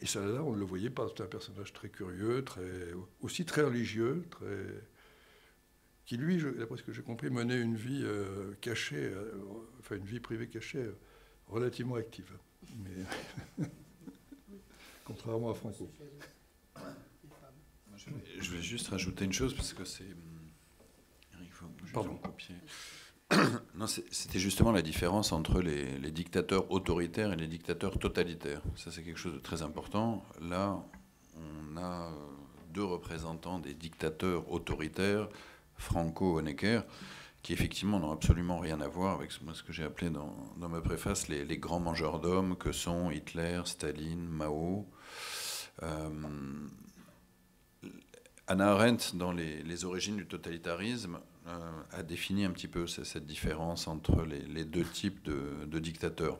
Et Salazar, on ne le voyait pas. C'était un personnage très curieux, aussi très religieux, qui, lui, d'après ce que j'ai compris, menait une vie cachée, une vie privée cachée, relativement active. Mais contrairement à Franco. Je vais juste rajouter une chose, parce que c'est... Pardon. Non, c'était justement la différence entre les dictateurs autoritaires et les dictateurs totalitaires. Ça, c'est quelque chose de très important. Là, on a deux représentants des dictateurs autoritaires, Franco et Honecker, qui effectivement n'ont absolument rien à voir avec ce que j'ai appelé dans ma préface les grands mangeurs d'hommes que sont Hitler, Staline, Mao. Hannah Arendt, dans les origines du totalitarisme, a défini un petit peu cette différence entre les deux types de dictateurs.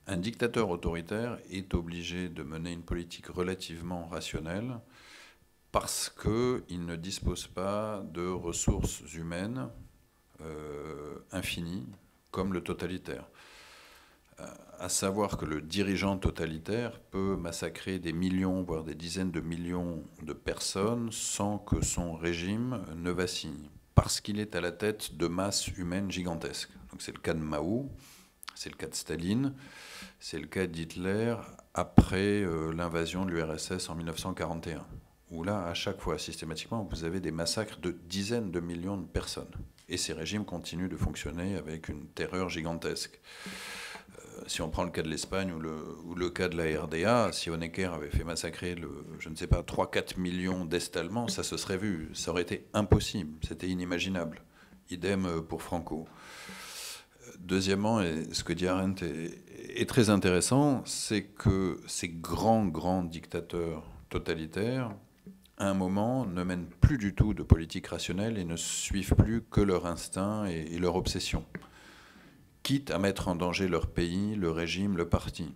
Un dictateur autoritaire est obligé de mener une politique relativement rationnelle parce qu'il ne dispose pas de ressources humaines infinies comme le totalitaire. À savoir que le dirigeant totalitaire peut massacrer des millions, voire des dizaines de millions de personnes sans que son régime ne vacille, parce qu'il est à la tête de masses humaines gigantesques. Donc c'est le cas de Mao, c'est le cas de Staline, c'est le cas d'Hitler après l'invasion de l'URSS en 1941, où là, à chaque fois, systématiquement, vous avez des massacres de dizaines de millions de personnes. Et ces régimes continuent de fonctionner avec une terreur gigantesque. Si on prend le cas de l'Espagne ou le cas de la RDA, si Honecker avait fait massacrer, 3-4 millions d'Est-Allemands, ça se serait vu. Ça aurait été impossible, c'était inimaginable. Idem pour Franco. Deuxièmement, et ce que dit Arendt est très intéressant, c'est que ces grands dictateurs totalitaires, à un moment, ne mènent plus du tout de politique rationnelle et ne suivent plus que leur instinct et leur obsession, quitte à mettre en danger leur pays, le régime, le parti.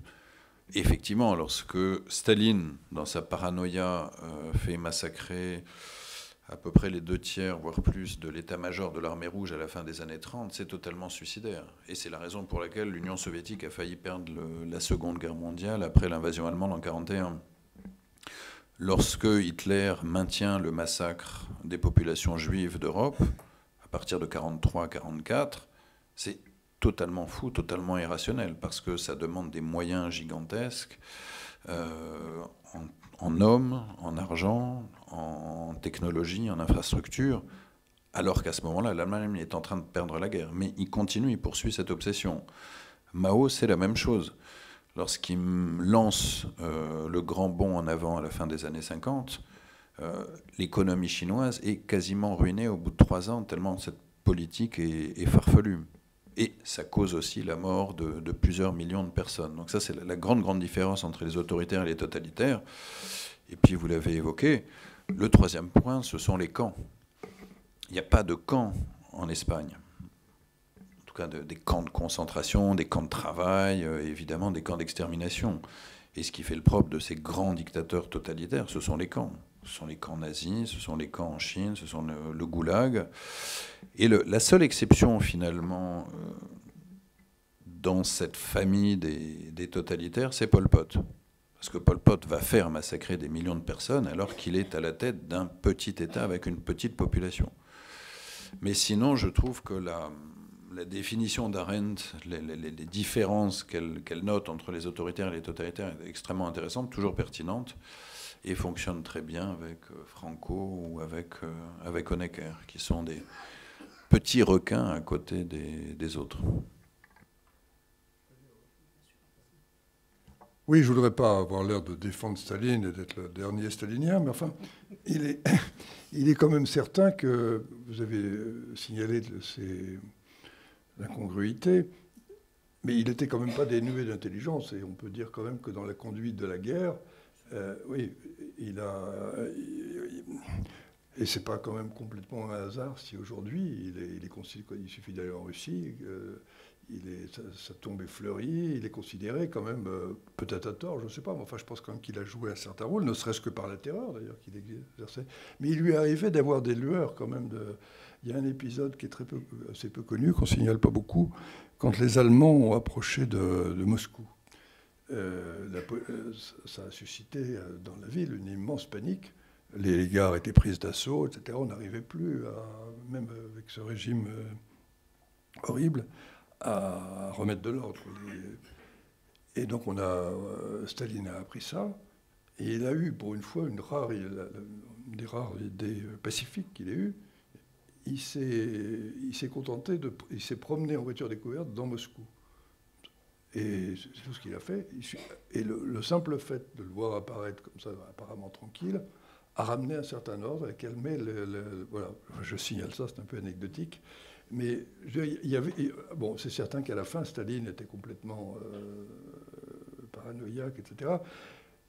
Effectivement, lorsque Staline, dans sa paranoïa, fait massacrer à peu près les 2/3, voire plus, de l'état-major de l'armée rouge à la fin des années 30, c'est totalement suicidaire. Et c'est la raison pour laquelle l'Union soviétique a failli perdre la Seconde Guerre mondiale après l'invasion allemande en 1941. Lorsque Hitler maintient le massacre des populations juives d'Europe, à partir de 1943-1944, c'est totalement fou, totalement irrationnel, parce que ça demande des moyens gigantesques en hommes, en argent, en technologie, en infrastructure, alors qu'à ce moment-là, l'Allemagne est en train de perdre la guerre. Mais il continue, il poursuit cette obsession. Mao, c'est la même chose. Lorsqu'il lance le grand bond en avant à la fin des années 50, l'économie chinoise est quasiment ruinée au bout de 3 ans, tellement cette politique est farfelue. Et ça cause aussi la mort de plusieurs millions de personnes. Donc ça, c'est la grande différence entre les autoritaires et les totalitaires. Et puis, vous l'avez évoqué, le troisième point, ce sont les camps. Il n'y a pas de camps en Espagne. En tout cas, des camps de concentration, des camps de travail, évidemment des camps d'extermination. Et ce qui fait le propre de ces grands dictateurs totalitaires, ce sont les camps. Ce sont les camps nazis, ce sont les camps en Chine, ce sont le goulag. Et la seule exception, finalement, dans cette famille des totalitaires, c'est Pol Pot. Parce que Pol Pot va faire massacrer des millions de personnes alors qu'il est à la tête d'un petit État avec une petite population. Mais sinon, je trouve que la définition d'Arendt, les différences qu'elle note entre les autoritaires et les totalitaires est extrêmement intéressante, toujours pertinente, et fonctionne très bien avec Franco ou avec Honecker, qui sont des petits requins à côté des autres. Oui, je ne voudrais pas avoir l'air de défendre Staline et d'être le dernier stalinien, mais enfin, il est quand même certain que vous avez signalé ces incongruités, mais il n'était quand même pas dénué d'intelligence, et on peut dire quand même que dans la conduite de la guerre, oui, et c'est pas quand même complètement un hasard si aujourd'hui il suffit d'aller en Russie, sa tombe est fleurie, il est considéré quand même, peut-être à tort, je ne sais pas, mais enfin je pense quand même qu'il a joué un certain rôle, ne serait-ce que par la terreur d'ailleurs qu'il exerçait. Mais il lui arrivait d'avoir des lueurs quand même. Il y a un épisode qui est assez peu connu, qu'on ne signale pas beaucoup, quand les Allemands ont approché de Moscou. Ça a suscité dans la ville une immense panique. Les gares étaient prises d'assaut, etc. On n'arrivait plus, même avec ce régime horrible, à remettre de l'ordre. Et donc Staline a appris ça, et il a eu pour une fois une des rares idées pacifiques qu'il ait eues. Il s'est promené en voiture découverte dans Moscou. Et c'est tout ce qu'il a fait. Et le simple fait de le voir apparaître comme ça, apparemment tranquille, a ramené un certain ordre et calmé voilà, je signale ça, c'est un peu anecdotique. Mais c'est certain qu'à la fin, Staline était complètement paranoïaque, etc.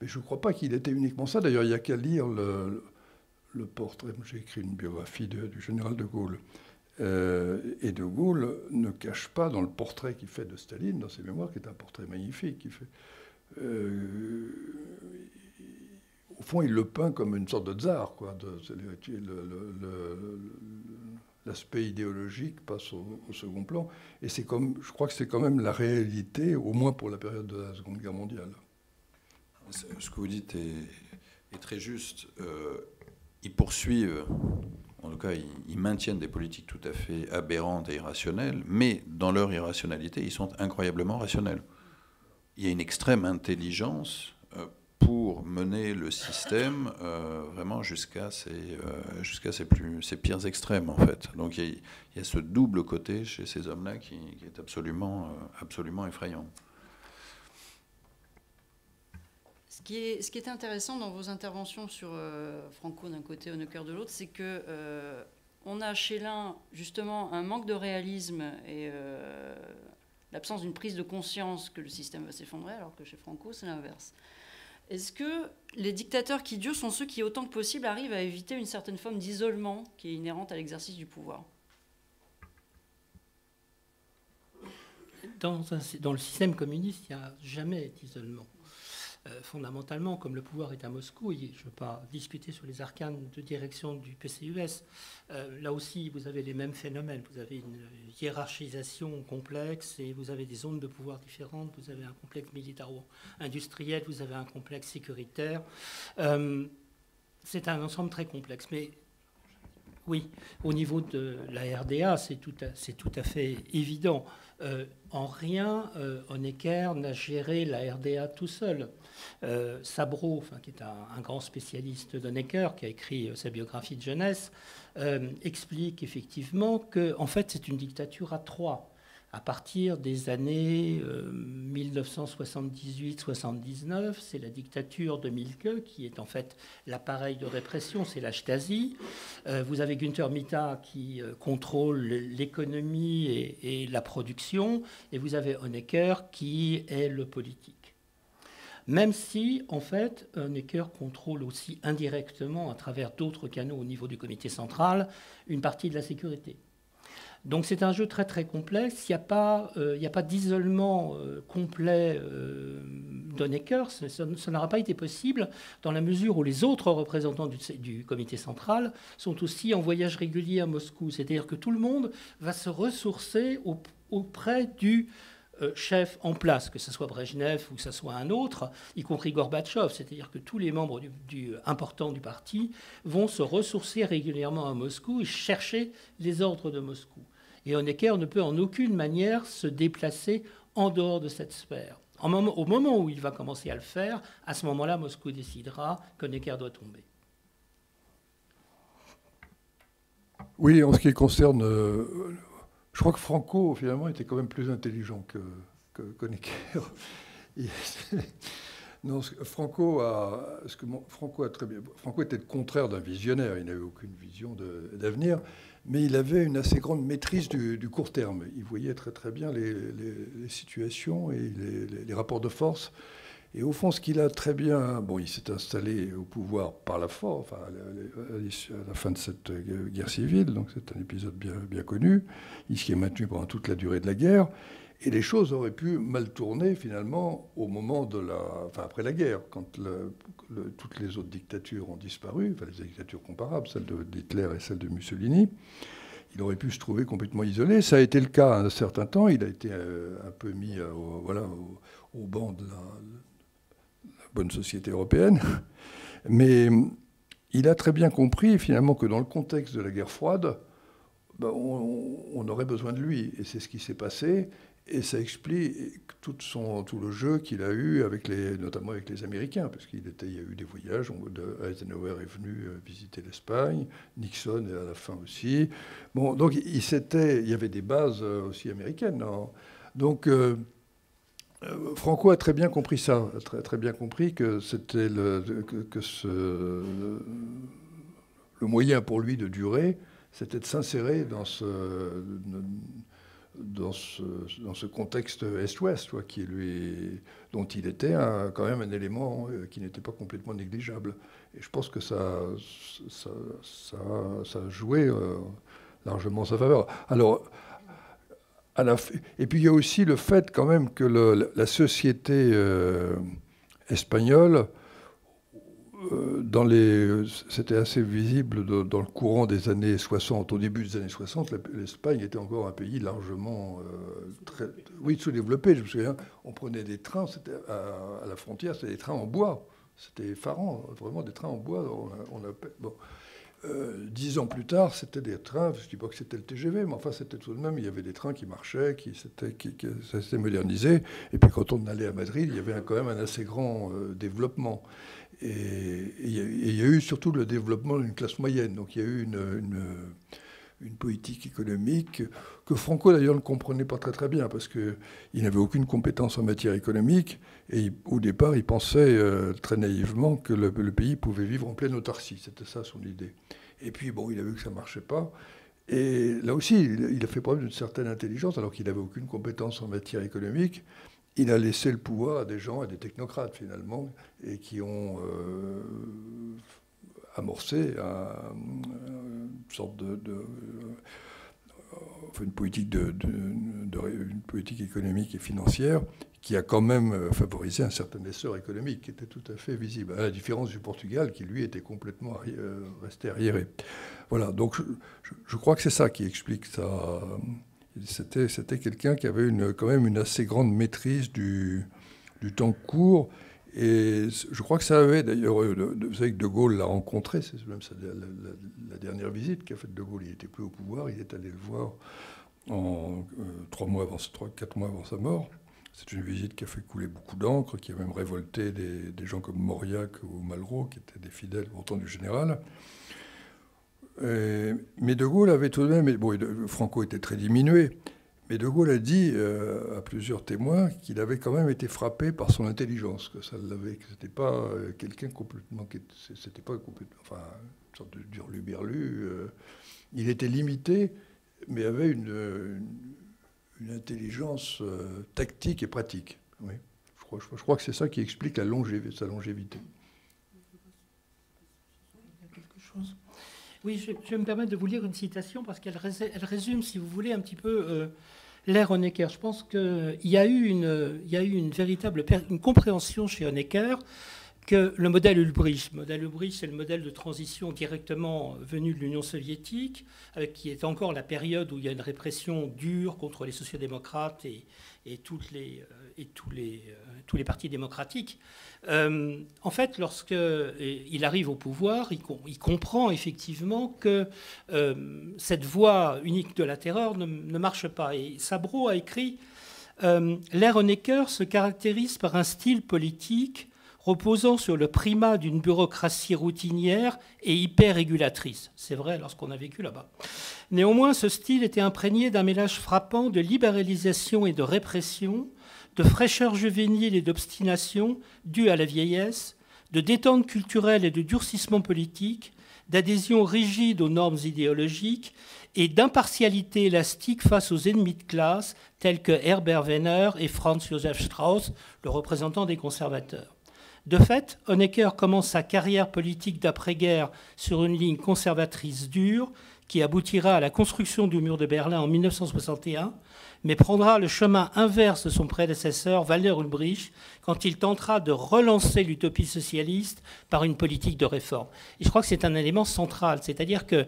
Mais je ne crois pas qu'il était uniquement ça. D'ailleurs, il n'y a qu'à lire le portrait. J'ai écrit une biographie du général de Gaulle. Et de Gaulle ne cache pas dans le portrait qu'il fait de Staline, dans ses mémoires, qui est un portrait magnifique, au fond, il le peint comme une sorte de tsar, quoi. L'aspect idéologique passe au second plan. Et je crois que c'est quand même la réalité, au moins pour la période de la Seconde Guerre mondiale. Ce que vous dites est très juste. Ils poursuivent, en tout cas, ils maintiennent des politiques tout à fait aberrantes et irrationnelles, mais dans leur irrationalité, ils sont incroyablement rationnels. Il y a une extrême intelligence pour mener le système vraiment jusqu'à ses pires extrêmes, en fait. Donc il y a ce double côté chez ces hommes-là qui est absolument effrayant. Ce qui est intéressant dans vos interventions sur Franco d'un côté, Honecker de l'autre, c'est que on a chez l'un justement un manque de réalisme et l'absence d'une prise de conscience que le système va s'effondrer, alors que chez Franco, c'est l'inverse. Est-ce que les dictateurs qui durent sont ceux qui, autant que possible, arrivent à éviter une certaine forme d'isolement qui est inhérente à l'exercice du pouvoir ? Dans le système communiste, il n'y a jamais d'isolement. Fondamentalement, comme le pouvoir est à Moscou, je ne veux pas discuter sur les arcanes de direction du PCUS, là aussi vous avez les mêmes phénomènes, vous avez une hiérarchisation complexe et vous avez des zones de pouvoir différentes, vous avez un complexe militaro-industriel, vous avez un complexe sécuritaire, c'est un ensemble très complexe, mais oui, au niveau de la RDA, c'est tout à fait évident. En rien, Honecker n'a géré la RDA tout seul. Sabro, qui est un grand spécialiste d'Honecker, qui a écrit sa biographie de jeunesse, explique effectivement que, en fait, c'est une dictature à trois. À partir des années 1978-79, c'est la dictature de Mielke qui est en fait l'appareil de répression, c'est la Stasi. Vous avez Günther Mitta qui contrôle l'économie et la production, et vous avez Honecker qui est le politique. Même si, en fait, Honecker contrôle aussi indirectement, à travers d'autres canaux au niveau du comité central, une partie de la sécurité. Donc c'est un jeu très très complexe. Il n'y a pas d'isolement complet d'Honecker. Ça n'aura pas été possible dans la mesure où les autres représentants du comité central sont aussi en voyage régulier à Moscou. C'est-à-dire que tout le monde va se ressourcer auprès du chef en place, que ce soit Brejnev ou que ce soit un autre, y compris Gorbatchev. C'est-à-dire que tous les membres importants du parti vont se ressourcer régulièrement à Moscou et chercher les ordres de Moscou. Et Honecker ne peut en aucune manière se déplacer en dehors de cette sphère. Au moment où il va commencer à le faire, à ce moment-là, Moscou décidera qu'Honecker doit tomber. Oui, en ce qui concerne... je crois que Franco, finalement, était quand même plus intelligent qu'Honecker. Non, Franco était le contraire d'un visionnaire. Il n'avait aucune vision d'avenir. Mais il avait une assez grande maîtrise du court terme. Il voyait très très bien les situations et les rapports de force. Et au fond, ce qu'il a très bien... Bon, il s'est installé au pouvoir par la force, enfin, à la fin de cette guerre civile, donc c'est un épisode bien connu. Il s'y est maintenu pendant toute la durée de la guerre. Et les choses auraient pu mal tourner, finalement, au moment après la guerre, quand toutes les autres dictatures ont disparu, enfin les dictatures comparables, celle d'Hitler et celle de Mussolini. Il aurait pu se trouver complètement isolé. Ça a été le cas un certain temps. Il a été un peu mis au banc de la bonne société européenne. Mais il a très bien compris, finalement, que dans le contexte de la guerre froide, on aurait besoin de lui. Et c'est ce qui s'est passé. Et ça explique tout le jeu qu'il a eu, notamment avec les Américains, parce qu'il y a eu des voyages. Eisenhower est venu visiter l'Espagne, Nixon à la fin aussi. Bon, donc il y avait des bases aussi américaines. Non, donc Franco a très bien compris ça, très bien compris que c'était le moyen pour lui de durer, c'était de s'insérer dans ce contexte Est-Ouest, dont il était quand même un élément qui n'était pas complètement négligeable. Et je pense que ça a joué largement en sa faveur. Alors, et puis il y a aussi le fait quand même que la société espagnole, c'était assez visible dans le courant des années 60. Au début des années 60, l'Espagne était encore un pays largement sous-développé. Je me souviens, on prenait des trains, à la frontière, c'était des trains en bois. C'était effarant, vraiment des trains en bois. 10 ans plus tard, c'était des trains, je ne dis pas que c'était le TGV, mais enfin c'était tout de même, il y avait des trains qui marchaient, ça s'était modernisé. Et puis quand on allait à Madrid, il y avait quand même un assez grand développement. Et il y a eu surtout le développement d'une classe moyenne. Donc il y a eu une politique économique que Franco d'ailleurs ne comprenait pas très très bien parce qu'il n'avait aucune compétence en matière économique et au départ il pensait très naïvement que le pays pouvait vivre en pleine autarcie. C'était ça son idée. Et puis bon, il a vu que ça ne marchait pas. Et là aussi, il a fait preuve d'une certaine intelligence alors qu'il n'avait aucune compétence en matière économique. Il a laissé le pouvoir à des gens, à des technocrates finalement, et qui ont amorcé une sorte une politique une politique économique et financière qui a quand même favorisé un certain essor économique qui était tout à fait visible, à la différence du Portugal qui lui était complètement resté arriéré. Voilà, donc je crois que c'est ça qui explique ça. C'était quelqu'un qui avait quand même une assez grande maîtrise du temps court. Et je crois que ça avait d'ailleurs, vous savez que De Gaulle l'a rencontré, c'est même la dernière visite qu'a faite De Gaulle. Il n'était plus au pouvoir, il est allé le voir 4 mois avant sa mort. C'est une visite qui a fait couler beaucoup d'encre, qui a même révolté des gens comme Mauriac ou Malraux, qui étaient des fidèles pourtant du général. Mais De Gaulle avait tout de même... Bon, Franco était très diminué, Mais De Gaulle a dit à plusieurs témoins qu'il avait quand même été frappé par son intelligence, que c'était pas quelqu'un complètement, c'était pas complètement, enfin, une sorte de hurluberlu. Il était limité, mais avait une intelligence tactique et pratique. Oui. Je crois que c'est ça qui explique sa longévité. Quelque chose. Oui, je vais me permettre de vous lire une citation parce qu'elle résume, si vous voulez, un petit peu l'ère Honecker. Je pense qu'il y a eu une véritable compréhension chez Honecker que le modèle Ulbricht, c'est le modèle de transition directement venu de l'Union soviétique, qui est encore la période où il y a une répression dure contre les sociodémocrates et tous les partis démocratiques. En fait, lorsqu'il arrive au pouvoir, il comprend effectivement que cette voie unique de la terreur ne marche pas. Et Sabro a écrit « L'ère Honecker se caractérise par un style politique reposant sur le primat d'une bureaucratie routinière et hyper-régulatrice. » C'est vrai lorsqu'on a vécu là-bas. Néanmoins, ce style était imprégné d'un mélange frappant de libéralisation et de répression, de fraîcheur juvénile et d'obstination due à la vieillesse, de détente culturelle et de durcissement politique, d'adhésion rigide aux normes idéologiques et d'impartialité élastique face aux ennemis de classe tels que Herbert Wehner et Franz Josef Strauss, le représentant des conservateurs. De fait, Honecker commence sa carrière politique d'après-guerre sur une ligne conservatrice dure qui aboutira à la construction du mur de Berlin en 1961, mais prendra le chemin inverse de son prédécesseur Walter Ulbricht quand il tentera de relancer l'utopie socialiste par une politique de réforme. Et je crois que c'est un élément central, c'est-à-dire que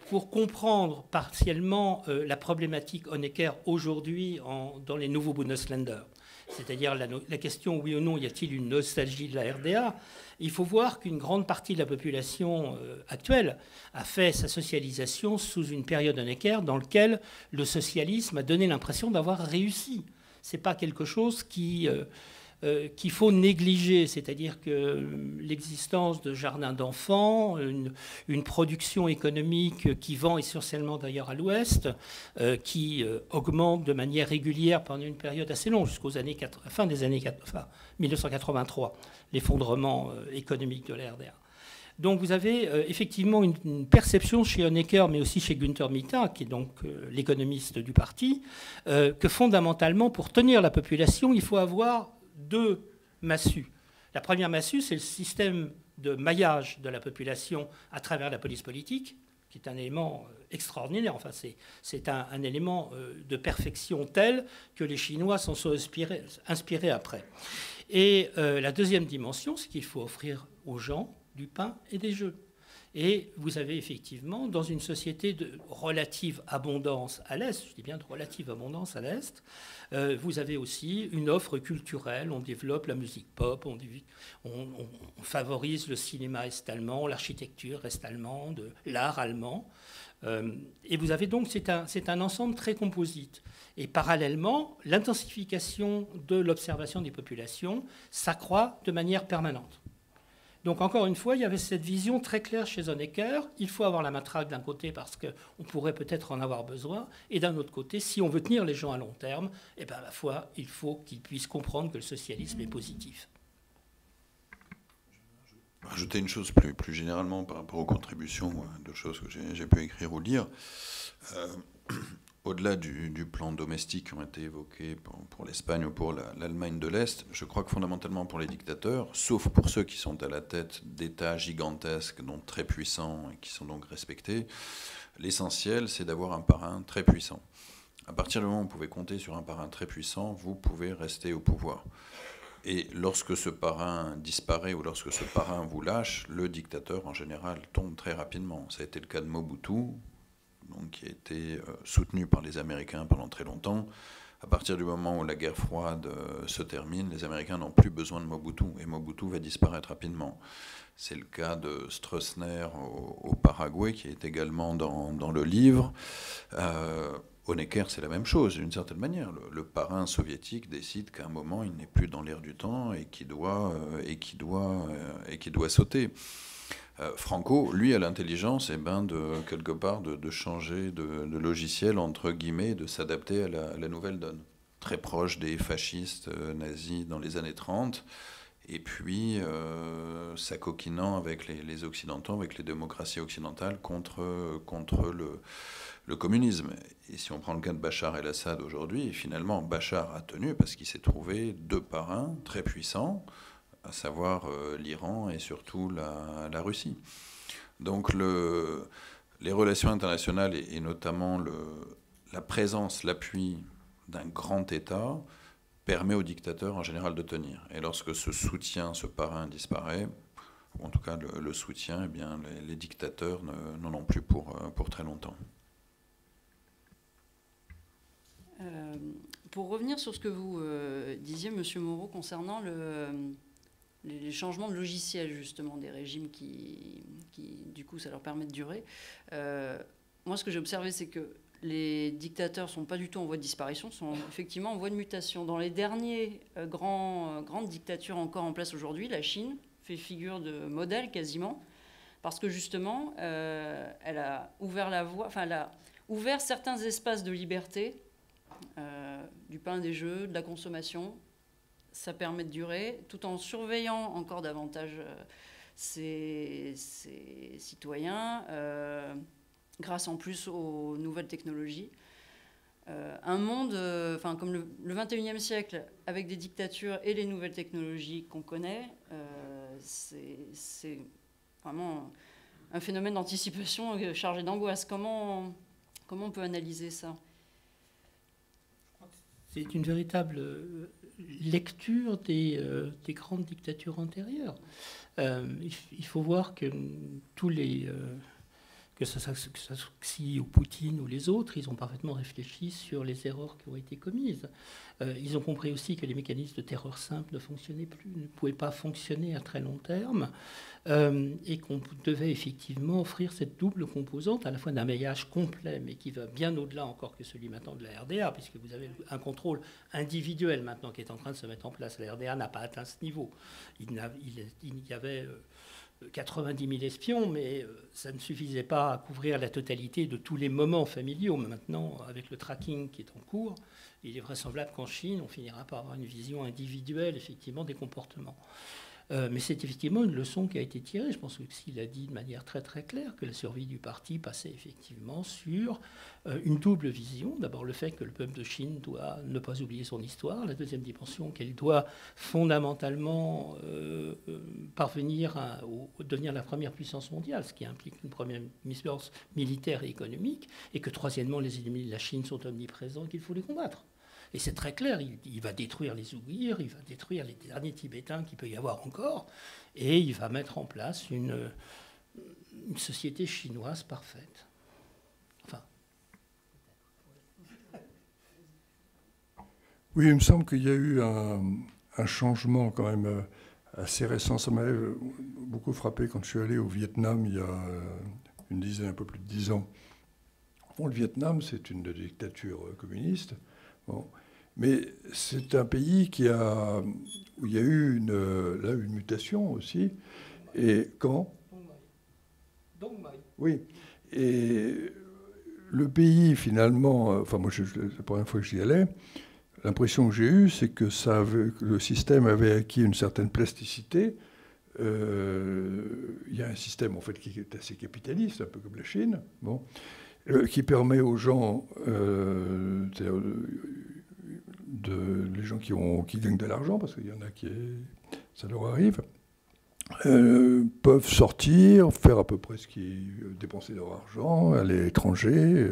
pour comprendre partiellement la problématique Honecker aujourd'hui dans les nouveaux Bundesländer, c'est-à-dire la question oui ou non, y a-t-il une nostalgie de la RDA, il faut voir qu'une grande partie de la population actuelle a fait sa socialisation sous une période Honecker dans laquelle le socialisme a donné l'impression d'avoir réussi. Ce n'est pas quelque chose qu'il faut négliger, c'est-à-dire que l'existence de jardins d'enfants, une production économique qui vend essentiellement d'ailleurs à l'Ouest, qui augmente de manière régulière pendant une période assez longue, jusqu'aux fin des années 1983, l'effondrement économique de la RDA. Donc vous avez effectivement une perception chez Honecker, mais aussi chez Günther Mittag, qui est donc l'économiste du parti, que fondamentalement, pour tenir la population, il faut avoir deux massues. La première massue, c'est le système de maillage de la population à travers la police politique, qui est un élément extraordinaire. Enfin, c'est un élément de perfection tel que les Chinois s'en sont inspirés après. Et la deuxième dimension, c'est qu'il faut offrir aux gens du pain et des jeux. Et vous avez effectivement, dans une société de relative abondance à l'Est, je dis bien de relative abondance à l'Est, vous avez aussi une offre culturelle, on développe la musique pop, on favorise le cinéma est-allemand, l'architecture est-allemande, l'art allemand. Et vous avez donc, c'est un ensemble très composite. Et parallèlement, l'intensification de l'observation des populations s'accroît de manière permanente. Donc encore une fois, il y avait cette vision très claire chez Honecker. Il faut avoir la matraque d'un côté parce qu'on pourrait peut-être en avoir besoin. Et d'un autre côté, si on veut tenir les gens à long terme, eh bien, ma foi, il faut qu'ils puissent comprendre que le socialisme est positif. Je vais rajouter une chose plus généralement par rapport aux contributions de choses que j'ai pu écrire ou lire. Au-delà du plan domestique qui ont été évoqués pour l'Espagne ou pour l'Allemagne de l'Est, je crois que fondamentalement pour les dictateurs, sauf pour ceux qui sont à la tête d'États gigantesques, donc très puissants et qui sont donc respectés, l'essentiel c'est d'avoir un parrain très puissant. À partir du moment où vous pouvez compter sur un parrain très puissant, vous pouvez rester au pouvoir. Et lorsque ce parrain disparaît ou lorsque ce parrain vous lâche, le dictateur en général tombe très rapidement. Ça a été le cas de Mobutu, donc, qui a été soutenu par les Américains pendant très longtemps. À partir du moment où la guerre froide se termine, les Américains n'ont plus besoin de Mobutu, et Mobutu va disparaître rapidement. C'est le cas de Stroessner au Paraguay, qui est également dans le livre. Honecker, c'est la même chose, d'une certaine manière. Le parrain soviétique décide qu'à un moment, il n'est plus dans l'air du temps et qu'il doit sauter. Franco, lui, a l'intelligence de quelque part de changer de logiciel, entre guillemets, de s'adapter à la nouvelle donne. Très proche des fascistes nazis dans les années 30, et puis s'acoquinant avec les Occidentaux, avec les démocraties occidentales contre le communisme. Et si on prend le cas de Bachar el-Assad aujourd'hui, finalement, Bachar a tenu parce qu'il s'est trouvé deux parrains très puissants, à savoir l'Iran et surtout la Russie. Donc les relations internationales et notamment la présence, l'appui d'un grand État permet aux dictateurs en général de tenir. Et lorsque ce soutien, ce parrain disparaît, ou en tout cas le soutien, eh bien, les dictateurs n'en ont plus pour très longtemps. Pour revenir sur ce que vous disiez, Monsieur Moreau, concernant les changements de logiciel, justement, des régimes qui, du coup, ça leur permet de durer. Moi, ce que j'ai observé, c'est que les dictateurs ne sont pas du tout en voie de disparition, sont effectivement en voie de mutation. Dans les dernières grandes dictatures encore en place aujourd'hui, la Chine fait figure de modèle quasiment, parce que justement, elle a ouvert la voie, enfin, elle a ouvert certains espaces de liberté, du pain, des jeux, de la consommation. Ça permet de durer, tout en surveillant encore davantage ses citoyens, grâce en plus aux nouvelles technologies. Un monde, comme le 21e siècle, avec des dictatures et les nouvelles technologies qu'on connaît, c'est vraiment un phénomène d'anticipation chargé d'angoisse. Comment on peut analyser ça ? C'est une véritable lecture des grandes dictatures antérieures. Il faut voir que tous les... que ce soit Xi ou Poutine ou les autres, ils ont parfaitement réfléchi sur les erreurs qui ont été commises. Ils ont compris aussi que les mécanismes de terreur simple ne fonctionnaient plus, ne pouvaient pas fonctionner à très long terme, et qu'on devait effectivement offrir cette double composante, à la fois d'un maillage complet, mais qui va bien au-delà encore que celui maintenant de la RDA, puisque vous avez un contrôle individuel maintenant qui est en train de se mettre en place. La RDA n'a pas atteint ce niveau. Il y avait 90 000 espions, mais ça ne suffisait pas à couvrir la totalité de tous les moments familiaux. Mais maintenant, avec le tracking qui est en cours, il est vraisemblable qu'en Chine, on finira par avoir une vision individuelle, effectivement, des comportements. Mais c'est effectivement une leçon qui a été tirée. Je pense que s'il a dit de manière très très claire que la survie du parti passait effectivement sur une double vision. D'abord le fait que le peuple de Chine doit ne pas oublier son histoire. La deuxième dimension, qu'elle doit fondamentalement parvenir à devenir la première puissance mondiale, ce qui implique une première puissance militaire et économique. Et que troisièmement, les ennemis de la Chine sont omniprésents et qu'il faut les combattre. Et c'est très clair, il va détruire les Ouïghirs, il va détruire les derniers Tibétains qu'il peut y avoir encore, et il va mettre en place une société chinoise parfaite. Enfin. Oui, il me semble qu'il y a eu un changement quand même assez récent. Ça m'avait beaucoup frappé quand je suis allé au Vietnam il y a un peu plus de 10 ans. Bon, le Vietnam, c'est une dictature communiste. Bon. Mais c'est un pays où il y a eu une mutation aussi. Et comment ? Dong Mai. Oui. Et le pays, finalement, enfin, moi, c'est la première fois que j'y allais, l'impression que j'ai eue, c'est que le système avait acquis une certaine plasticité. Il y a un système, en fait, qui est assez capitaliste, un peu comme la Chine, bon, qui permet aux gens, les gens qui gagnent de l'argent, parce qu'il y en a ça leur arrive, peuvent sortir, faire à peu près dépenser leur argent, aller à l'étranger.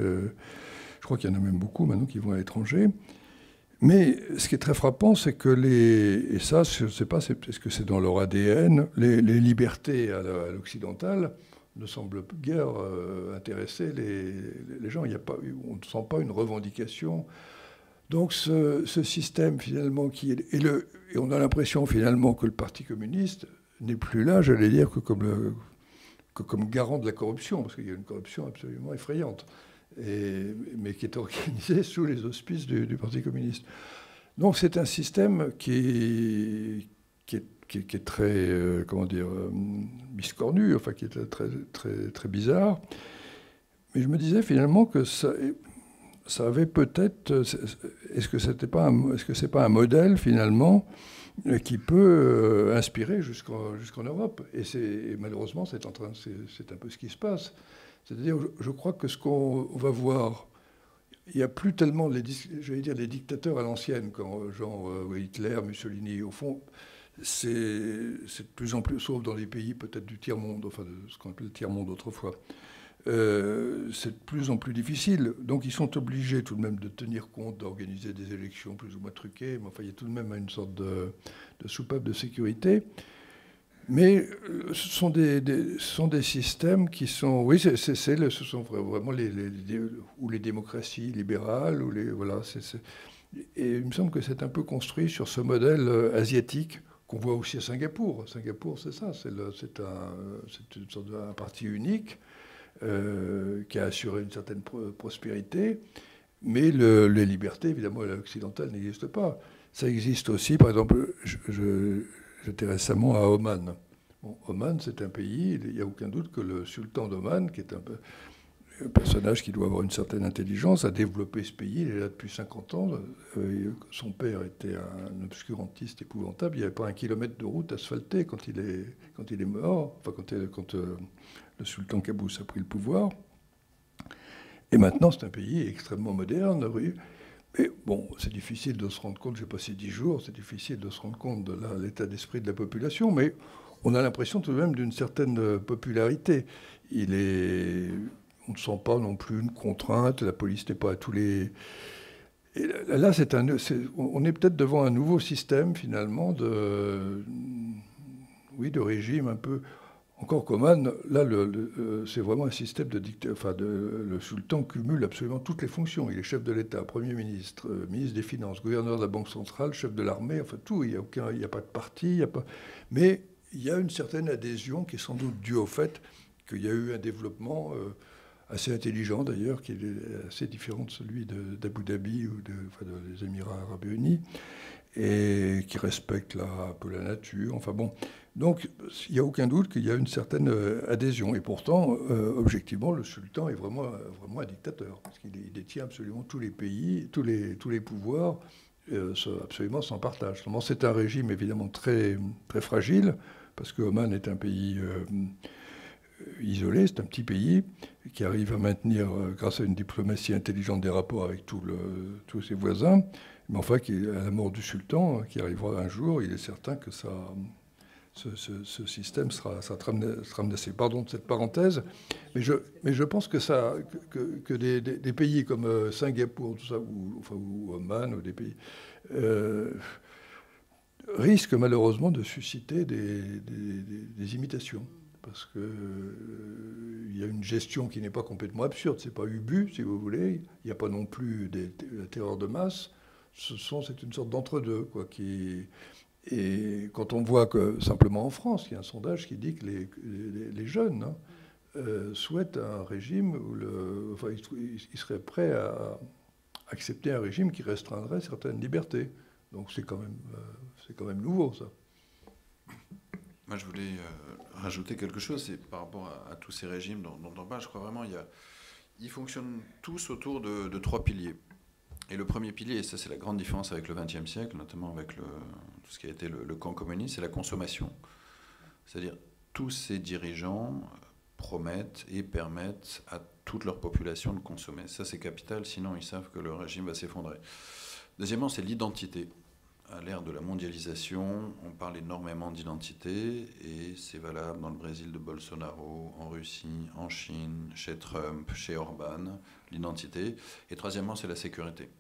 Je crois qu'il y en a même beaucoup maintenant qui vont à l'étranger. Mais ce qui est très frappant, c'est que et ça, je ne sais pas, est-ce que c'est dans leur ADN, les libertés à l'occidental ne semblent guère intéresser les gens. On ne sent pas une revendication. Donc ce système, finalement, et on a l'impression, finalement, que le Parti communiste n'est plus là, j'allais dire, que comme garant de la corruption, parce qu'il y a une corruption absolument effrayante, mais qui est organisée sous les auspices du Parti communiste. Donc c'est un système qui est qui est très, comment dire, biscornu, enfin qui est très, très, très bizarre. Mais je me disais finalement que ça avait peut-être... Est-ce que c'est pas un modèle finalement qui peut inspirer jusqu'en Europe? Et malheureusement, c'est un peu ce qui se passe. C'est-à-dire, je crois que ce qu'on va voir, il n'y a plus tellement, j'allais dire, les dictateurs à l'ancienne, genre Hitler, Mussolini, au fond, c'est de plus en plus, sauf dans les pays peut-être du tiers-monde, enfin de ce qu'on appelait le tiers-monde autrefois, c'est de plus en plus difficile. Donc ils sont obligés tout de même de tenir compte, d'organiser des élections plus ou moins truquées, mais enfin il y a tout de même une sorte de soupape de sécurité. Mais ce sont des systèmes qui sont... Oui, ce sont vraiment les démocraties libérales, voilà. Et il me semble que c'est un peu construit sur ce modèle asiatique qu'on voit aussi à Singapour. Singapour, c'est ça, c'est une sorte d'un parti unique qui a assuré une certaine prospérité, mais les libertés, évidemment, à l'occidental n'existent pas. Ça existe aussi, par exemple, j'étais récemment à Oman. Bon, Oman, c'est un pays, il n'y a aucun doute que le sultan d'Oman, qui est un personnage qui doit avoir une certaine intelligence, a développé ce pays. Il est là depuis 50 ans. Son père était un obscurantiste épouvantable. Il n'y avait pas 1 kilomètre de route asphaltée quand il est mort, enfin quand le sultan Qaboos a pris le pouvoir. Et maintenant, c'est un pays extrêmement moderne. Et bon, c'est difficile de se rendre compte, j'ai passé 10 jours, c'est difficile de se rendre compte de l'état d'esprit de la population, mais on a l'impression tout de même d'une certaine popularité. On ne sent pas non plus une contrainte, la police n'est pas à tous les... Et là, on est peut-être devant un nouveau système, finalement, de régime un peu... Encore qu'Oman, là, c'est vraiment un système de dictature. Le sultan cumule absolument toutes les fonctions. Il est chef de l'État, Premier ministre, ministre des Finances, gouverneur de la Banque centrale, chef de l'armée, enfin tout. Il n'y a pas de parti, mais il y a une certaine adhésion qui est sans doute due au fait qu'il y a eu un développement assez intelligent, d'ailleurs, qui est assez différent de celui d'Abu Dhabi ou des Émirats arabes unis, et qui respecte un peu la nature. Enfin bon... Donc, il n'y a aucun doute qu'il y a une certaine adhésion. Et pourtant, objectivement, le sultan est vraiment un dictateur, parce qu'il détient absolument tous les pays, tous les pouvoirs, absolument sans partage. C'est un régime évidemment très, très fragile, parce que Oman est un pays isolé, c'est un petit pays qui arrive à maintenir, grâce à une diplomatie intelligente, des rapports avec tous ses voisins. Mais enfin, à la mort du sultan, qui arrivera un jour, il est certain que ce système sera menacé. Pardon de cette parenthèse, mais je pense que des pays comme Singapour, tout ça, ou Oman, ou des pays, risquent malheureusement de susciter des imitations. Parce qu'il y a une gestion qui n'est pas complètement absurde. C'est pas Ubu, si vous voulez. Il n'y a pas non plus la terreur de masse. C'est une sorte d'entre-deux, quoi, Et quand on voit que, simplement en France, il y a un sondage qui dit que les jeunes souhaitent un régime où ils seraient prêts à accepter un régime qui restreindrait certaines libertés. Donc c'est quand même nouveau, ça. Moi, je voulais rajouter quelque chose, c'est par rapport à tous ces régimes dont on parle. Je crois vraiment ils fonctionnent tous autour de 3 piliers. Et le premier pilier, et ça c'est la grande différence avec le XXe siècle, notamment avec tout ce qui a été le camp communiste, c'est la consommation. C'est-à-dire tous ces dirigeants promettent et permettent à toute leur population de consommer. Ça c'est capital, sinon ils savent que le régime va s'effondrer. Deuxièmement, c'est l'identité. À l'ère de la mondialisation, on parle énormément d'identité, et c'est valable dans le Brésil de Bolsonaro, en Russie, en Chine, chez Trump, chez Orban, l'identité. Et troisièmement, c'est la sécurité.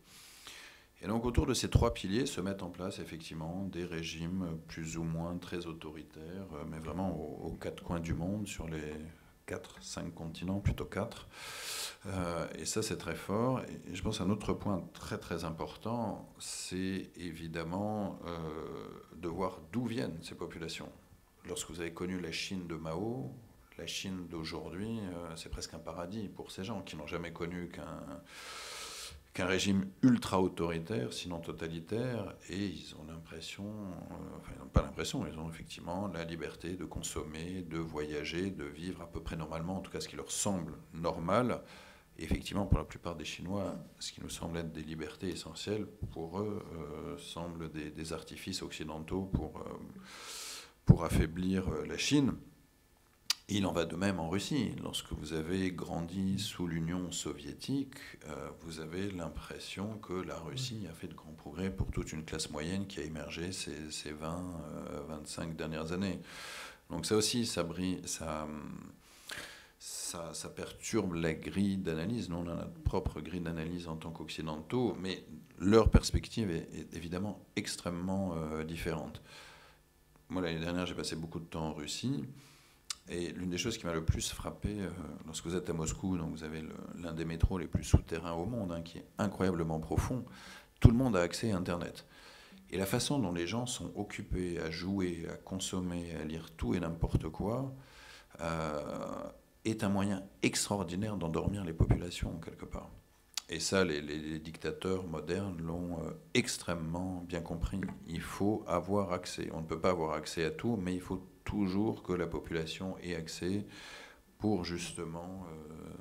Et donc autour de ces 3 piliers se mettent en place effectivement des régimes plus ou moins très autoritaires, mais vraiment aux 4 coins du monde, sur les 5 continents, plutôt 4. Et ça, c'est très fort. Et je pense qu'un autre point très très important, c'est évidemment de voir d'où viennent ces populations. Lorsque vous avez connu la Chine de Mao, la Chine d'aujourd'hui, c'est presque un paradis pour ces gens qui n'ont jamais connu qu'un régime ultra-autoritaire, sinon totalitaire, et ils ont l'impression, enfin ils n'ont pas l'impression, ils ont effectivement la liberté de consommer, de voyager, de vivre à peu près normalement, en tout cas ce qui leur semble normal. Et effectivement, pour la plupart des Chinois, ce qui nous semble être des libertés essentielles, pour eux, semblent des artifices occidentaux pour affaiblir la Chine. Il en va de même en Russie. Lorsque vous avez grandi sous l'Union soviétique, vous avez l'impression que la Russie a fait de grands progrès pour toute une classe moyenne qui a émergé ces 20-25 dernières années. Donc ça aussi, ça perturbe la grille d'analyse. Nous, on a notre propre grille d'analyse en tant qu'occidentaux, mais leur perspective est évidemment extrêmement différente. Moi, l'année dernière, j'ai passé beaucoup de temps en Russie. Et l'une des choses qui m'a le plus frappé, lorsque vous êtes à Moscou, donc vous avez l'un des métros les plus souterrains au monde, hein, qui est incroyablement profond, tout le monde a accès à Internet. Et la façon dont les gens sont occupés à jouer, à consommer, à lire tout et n'importe quoi, est un moyen extraordinaire d'endormir les populations, quelque part. Et ça, les dictateurs modernes l'ont extrêmement bien compris. Il faut avoir accès. On ne peut pas avoir accès à tout, mais il faut toujours que la population ait accès pour justement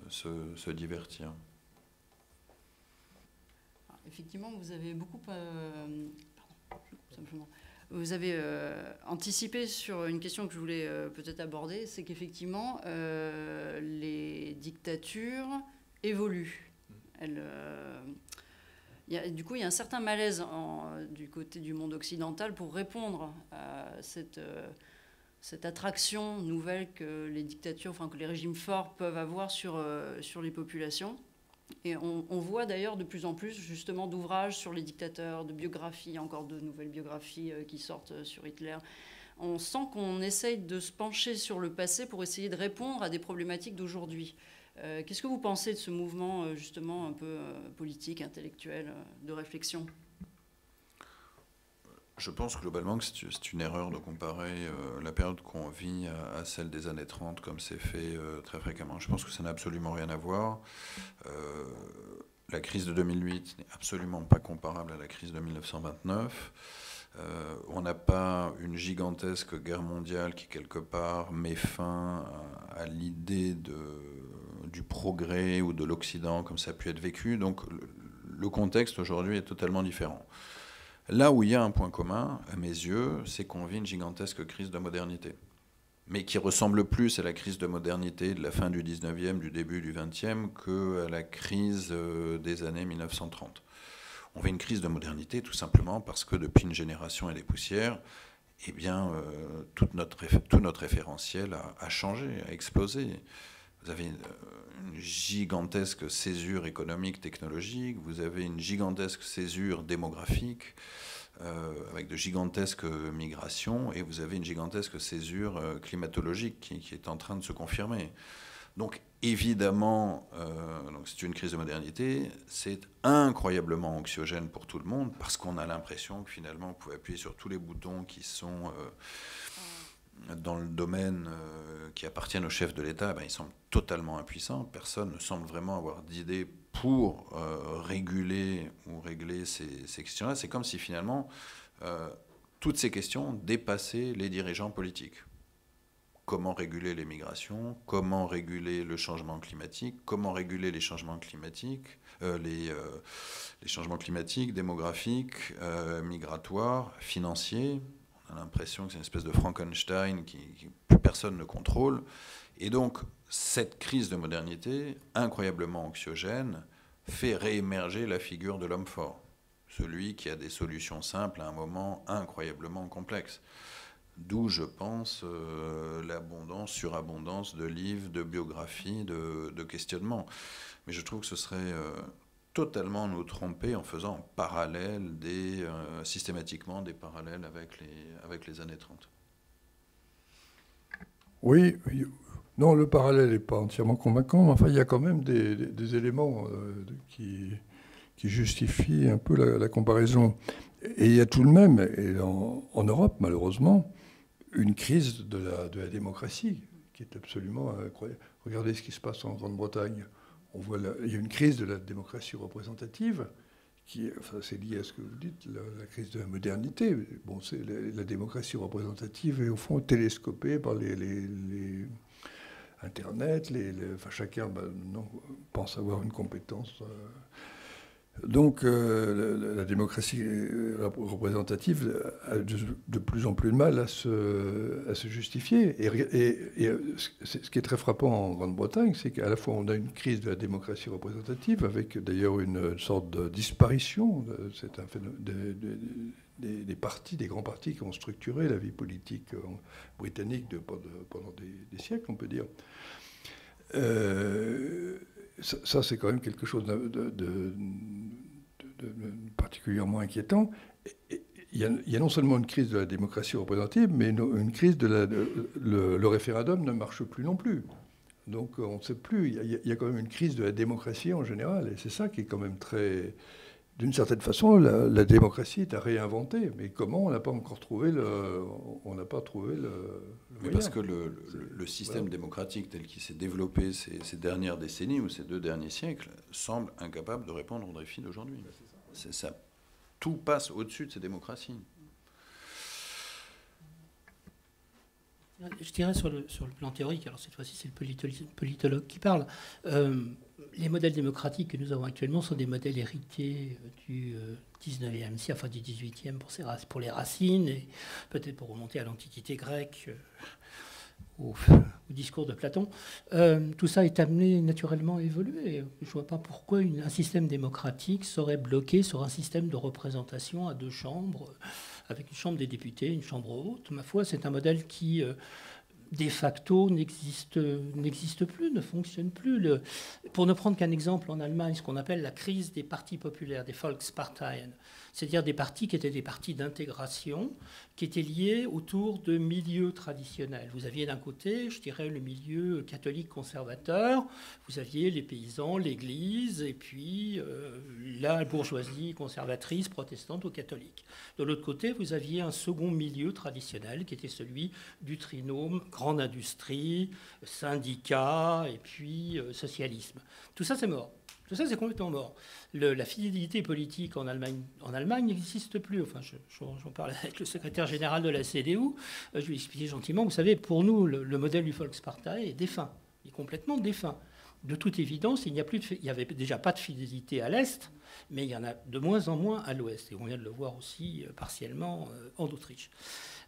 se divertir. Effectivement, vous avez beaucoup... Vous avez anticipé sur une question que je voulais peut-être aborder, c'est qu'effectivement, les dictatures évoluent. Du coup, il y a un certain malaise du côté du monde occidental pour répondre à cette attraction nouvelle que les dictatures, enfin que les régimes forts peuvent avoir sur les populations. Et on voit d'ailleurs de plus en plus justement d'ouvrages sur les dictateurs, de biographies, encore de nouvelles biographies qui sortent sur Hitler. On sent qu'on essaye de se pencher sur le passé pour essayer de répondre à des problématiques d'aujourd'hui. Qu'est-ce que vous pensez de ce mouvement justement un peu politique, intellectuel, de réflexion ? Je pense globalement que c'est une erreur de comparer la période qu'on vit à celle des années 30, comme c'est fait très fréquemment. Je pense que ça n'a absolument rien à voir. La crise de 2008 n'est absolument pas comparable à la crise de 1929. On n'a pas une gigantesque guerre mondiale qui, quelque part, met fin à l'idée du progrès ou de l'Occident comme ça a pu être vécu. Donc le contexte aujourd'hui est totalement différent. Là où il y a un point commun, à mes yeux, c'est qu'on vit une gigantesque crise de modernité, mais qui ressemble plus à la crise de modernité de la fin du 19e, du début du 20e, qu'à la crise des années 1930. On vit une crise de modernité tout simplement parce que depuis une génération et des poussières, eh bien, tout notre référentiel a changé, a explosé. Vous avez une gigantesque césure économique, technologique, vous avez une gigantesque césure démographique, avec de gigantesques migrations, et vous avez une gigantesque césure climatologique qui est en train de se confirmer. Donc évidemment, donc c'est une crise de modernité, c'est incroyablement anxiogène pour tout le monde, parce qu'on a l'impression que finalement on pouvait appuyer sur tous les boutons qui sont... dans le domaine qui appartiennent au chef de l'État, ils semblent totalement impuissants. Personne ne semble vraiment avoir d'idée pour réguler ou régler ces questions-là. C'est comme si finalement toutes ces questions dépassaient les dirigeants politiques. Comment réguler les migrations ? Comment réguler le changement climatique ? Comment réguler les changements climatiques, les changements climatiques, démographiques, migratoires, financiers ? On a l'impression que c'est une espèce de Frankenstein que plus personne ne contrôle. Et donc, cette crise de modernité, incroyablement anxiogène, fait réémerger la figure de l'homme fort. Celui qui a des solutions simples à un moment incroyablement complexe. D'où, je pense, l'abondance, surabondance de livres, de biographies, de questionnements. Mais je trouve que ce serait... totalement nous tromper en faisant en parallèle systématiquement des parallèles avec les années 30. Oui, non, le parallèle n'est pas entièrement convaincant, mais enfin, il y a quand même des éléments qui justifient un peu la comparaison. Et il y a tout de même, et en Europe, malheureusement, une crise de la démocratie qui est absolument incroyable. Regardez ce qui se passe en Grande-Bretagne. il y a une crise de la démocratie représentative, c'est lié à ce que vous dites, la crise de la modernité. Bon, la démocratie représentative est au fond télescopée par les Internet, chacun pense avoir une compétence. Donc la démocratie représentative a de plus en plus de mal à se justifier. Et ce qui est très frappant en Grande-Bretagne, c'est qu'à la fois on a une crise de la démocratie représentative, avec d'ailleurs une sorte de disparition, c'est un phénomène des partis, des grands partis qui ont structuré la vie politique britannique pendant des siècles, on peut dire. Ça, c'est quand même quelque chose de particulièrement inquiétant. Il y a non seulement une crise de la démocratie représentative, mais une crise le référendum ne marche plus non plus. Donc on ne sait plus. Il y a quand même une crise de la démocratie en général. Et c'est ça qui est quand même très... D'une certaine façon, la démocratie est à réinventer. Mais comment? On n'a pas encore trouvé le oui, parce que le système démocratique tel qu'il s'est développé ces dernières décennies ou ces 2 derniers siècles semble incapable de répondre aux défis d'aujourd'hui. C'est ça. Tout passe au-dessus de ces démocraties. Je dirais sur le plan théorique, alors cette fois-ci c'est le politologue qui parle, les modèles démocratiques que nous avons actuellement sont des modèles hérités du 19e siècle, enfin du 18e pour les racines, et peut-être pour remonter à l'Antiquité grecque, au discours de Platon. Tout ça est amené naturellement à évoluer. Je ne vois pas pourquoi un système démocratique serait bloqué sur un système de représentation à 2 chambres, avec une chambre des députés, une chambre haute. Ma foi, c'est un modèle qui, de facto, n'existe plus, ne fonctionne plus. Pour ne prendre qu'un exemple, en Allemagne, ce qu'on appelle la crise des partis populaires, des Volksparteien, c'est-à-dire des partis qui étaient des partis d'intégration, qui étaient liés autour de milieux traditionnels. Vous aviez d'un côté, je dirais, le milieu catholique conservateur, vous aviez les paysans, l'Église, et puis la bourgeoisie conservatrice, protestante ou catholique. De l'autre côté, vous aviez un second milieu traditionnel, qui était celui du trinôme, grande industrie, syndicats, et puis socialisme. Tout ça, c'est mort. Tout ça, c'est complètement mort. La fidélité politique en Allemagne n'existe plus. Enfin, j'en parlais avec le secrétaire général de la CDU. Je lui ai expliqué gentiment, vous savez, pour nous, le modèle du Volkspartei est défunt. Il est complètement défunt. De toute évidence, il n'y avait déjà pas de fidélité à l'Est, mais il y en a de moins en moins à l'Ouest. Et on vient de le voir aussi partiellement en Autriche.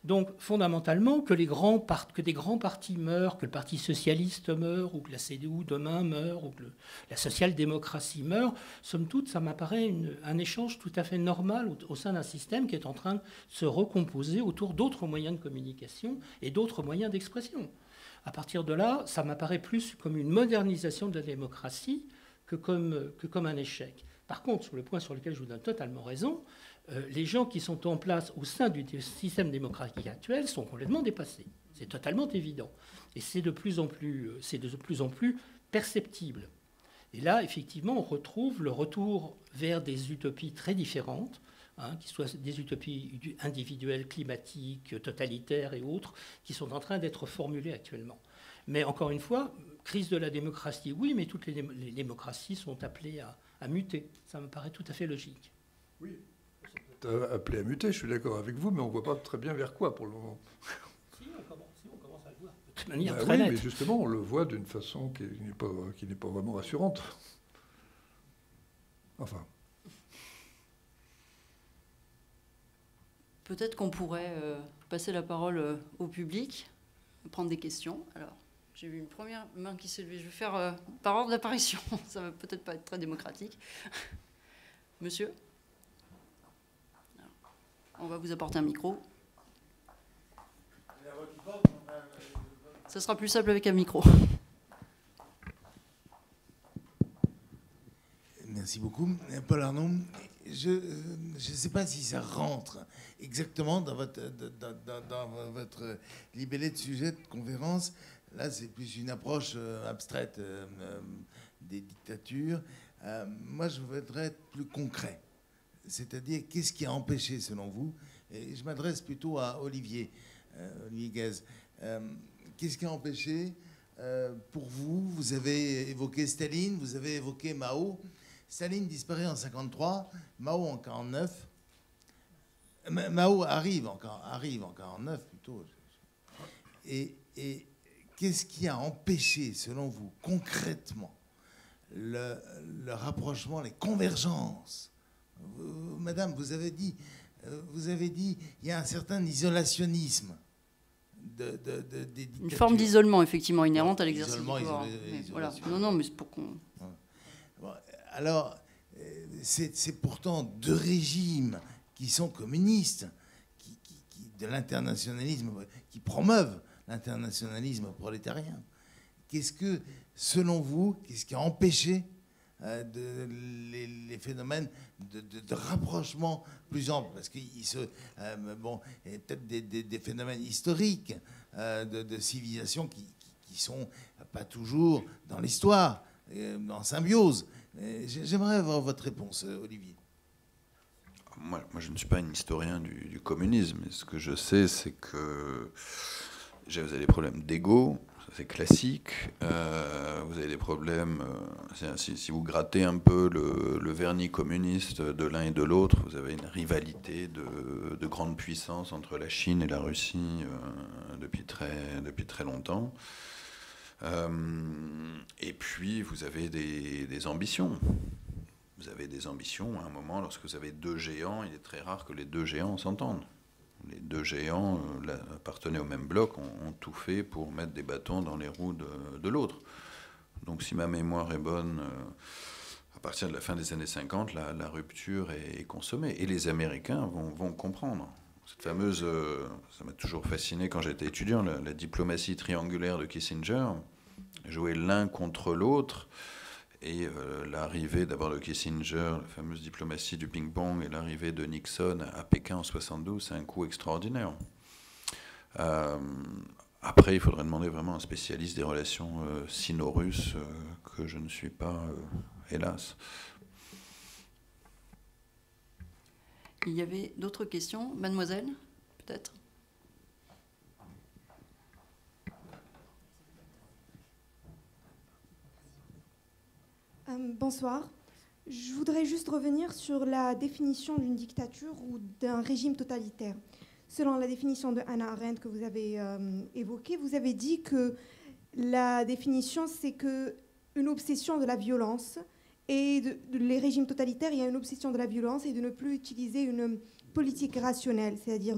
Donc, fondamentalement, que des grands partis meurent, que le Parti socialiste meure, ou que la CDU demain meure, ou que la social-démocratie meure, somme toute, ça m'apparaît un échange tout à fait normal au sein d'un système qui est en train de se recomposer autour d'autres moyens de communication et d'autres moyens d'expression. À partir de là, ça m'apparaît plus comme une modernisation de la démocratie que comme un échec. Par contre, sur le point sur lequel je vous donne totalement raison, les gens qui sont en place au sein du système démocratique actuel sont complètement dépassés. C'est totalement évident. Et c'est de plus en plus perceptible. Et là, effectivement, on retrouve le retour vers des utopies très différentes, qui soient des utopies individuelles, climatiques, totalitaires et autres, qui sont en train d'être formulées actuellement. Mais encore une fois, crise de la démocratie, oui, mais toutes les démocraties sont appelées à muter. Ça me paraît tout à fait logique. Oui. Appelé à muter, je suis d'accord avec vous, mais on ne voit pas très bien vers quoi pour le moment. Si, on commence à le voir de manière très nette. Mais justement, on le voit d'une façon qui n'est pas vraiment rassurante. Enfin. Peut-être qu'on pourrait passer la parole au public, prendre des questions. Alors, j'ai vu une première main qui s'est levée. Je vais faire par ordre d'apparition. Ça ne va peut-être pas être très démocratique. Monsieur ? On va vous apporter un micro. Ça sera plus simple avec un micro. Merci beaucoup. Paul Arnaud, je ne sais pas si ça rentre exactement dans votre libellé de sujet de conférence. Là, c'est plus une approche abstraite des dictatures. Moi, je voudrais être plus concret. C'est-à-dire, qu'est-ce qui a empêché, selon vous, et je m'adresse plutôt à Olivier Guèze, qu'est-ce qui a empêché, Pour vous, vous avez évoqué Staline, vous avez évoqué Mao. Staline disparaît en 53, Mao en 49. Mao arrive en 49 plutôt. Et qu'est-ce qui a empêché, selon vous, concrètement, le rapprochement, les convergences? Madame, vous avez dit, il y a un certain isolationnisme. Une forme d'isolement, effectivement, inhérente à l'exercice du Isolement, pouvoir. Voilà. Non, mais c'est pour qu'on... Bon, alors, c'est pourtant deux régimes qui sont communistes, qui de l'internationalisme, qui promeuvent l'internationalisme prolétarien. Qu'est-ce que, selon vous, qu'est-ce qui a empêché les phénomènes de rapprochement plus ample? Parce qu'il y a peut-être des phénomènes historiques de civilisation qui sont pas toujours dans l'histoire, en symbiose. J'aimerais avoir votre réponse, Olivier. Moi, je ne suis pas un historien du communisme. Mais ce que je sais, c'est que vous avez des problèmes d'ego, c'est classique. Vous avez des problèmes... si vous grattez un peu le vernis communiste de l'un et de l'autre, vous avez une rivalité de grandes puissances entre la Chine et la Russie depuis très longtemps. Et puis, vous avez des ambitions. Vous avez des ambitions. À un moment, lorsque vous avez deux géants, il est très rare que les deux géants s'entendent. Les deux géants appartenaient au même bloc, ont tout fait pour mettre des bâtons dans les roues de l'autre. Donc, si ma mémoire est bonne, à partir de la fin des années 50, la rupture est consommée. Et les Américains vont comprendre. Cette fameuse, ça m'a toujours fasciné quand j'étais étudiant, la diplomatie triangulaire de Kissinger, jouer l'un contre l'autre, et l'arrivée d'abord de Kissinger, la fameuse diplomatie du ping-pong, et l'arrivée de Nixon à Pékin en 72, c'est un coup extraordinaire. Après, il faudrait demander vraiment à un spécialiste des relations sino-russes, que je ne suis pas, hélas. Il y avait d'autres questions? Mademoiselle, peut-être? Bonsoir. Je voudrais juste revenir sur la définition d'une dictature ou d'un régime totalitaire. Selon la définition de Hannah Arendt que vous avez évoquée, vous avez dit que la définition, c'est qu'une obsession de la violence, et les régimes totalitaires, il y a une obsession de la violence et de ne plus utiliser une politique rationnelle, c'est-à-dire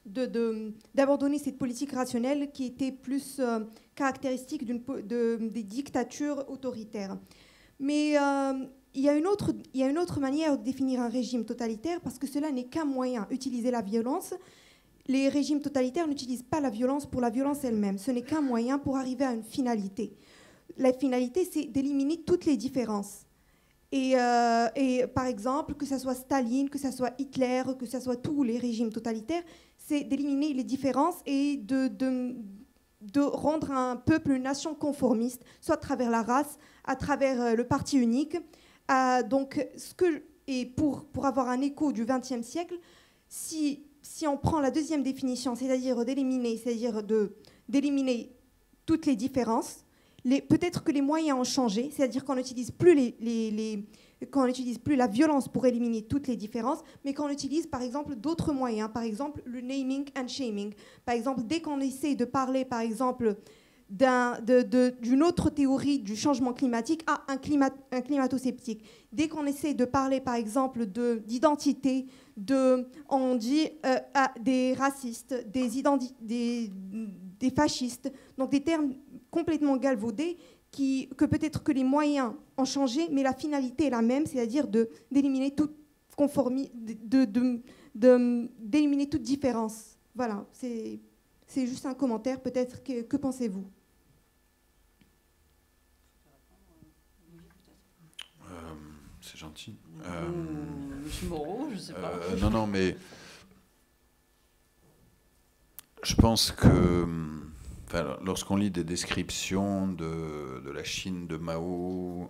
d'abandonner cette politique rationnelle qui était plus caractéristique des dictatures autoritaires. Mais il y a une autre manière de définir un régime totalitaire, parce que cela n'est qu'un moyen, utiliser la violence. Les régimes totalitaires n'utilisent pas la violence pour la violence elle-même. Ce n'est qu'un moyen pour arriver à une finalité. La finalité, c'est d'éliminer toutes les différences. Et par exemple, que ce soit Staline, que ce soit Hitler, que ce soit tous les régimes totalitaires, c'est d'éliminer les différences et de rendre un peuple, une nation conformiste, soit à travers la race, à travers le parti unique. Et pour avoir un écho du XXe siècle, si on prend la deuxième définition, c'est-à-dire d'éliminer toutes les différences, peut-être que les moyens ont changé, c'est-à-dire qu'on n'utilise plus qu'on n'utilise plus la violence pour éliminer toutes les différences, mais qu'on utilise par exemple d'autres moyens, par exemple le naming and shaming. Par exemple, dès qu'on essaie de parler par exemple d'une autre théorie du changement climatique à un climato-sceptique. Dès qu'on essaie de parler par exemple d'identité, on dit à des racistes, des fascistes, donc des termes complètement galvaudés que peut-être que les moyens ont changé, mais la finalité est la même, c'est-à-dire d'éliminer toute d'éliminer toute différence. Voilà, c'est juste un commentaire, peut-être. Que pensez-vous? C'est gentil. Monsieur Moreau, je ne sais pas. Non, mais je pense que lorsqu'on lit des descriptions de la Chine de Mao,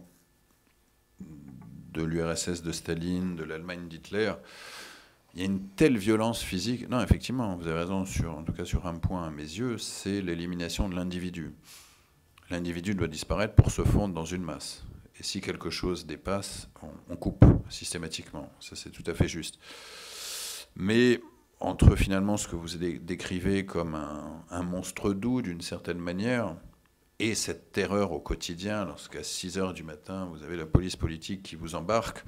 de l'URSS de Staline, de l'Allemagne d'Hitler, Il y a une telle violence physique. Non, effectivement, vous avez raison, en tout cas sur un point à mes yeux, c'est l'élimination de l'individu. L'individu doit disparaître pour se fondre dans une masse. Et si quelque chose dépasse, on coupe systématiquement. Ça, c'est tout à fait juste. Mais entre finalement ce que vous décrivez comme un monstre doux, d'une certaine manière, et cette terreur au quotidien, lorsqu'à 6 heures du matin, vous avez la police politique qui vous embarque,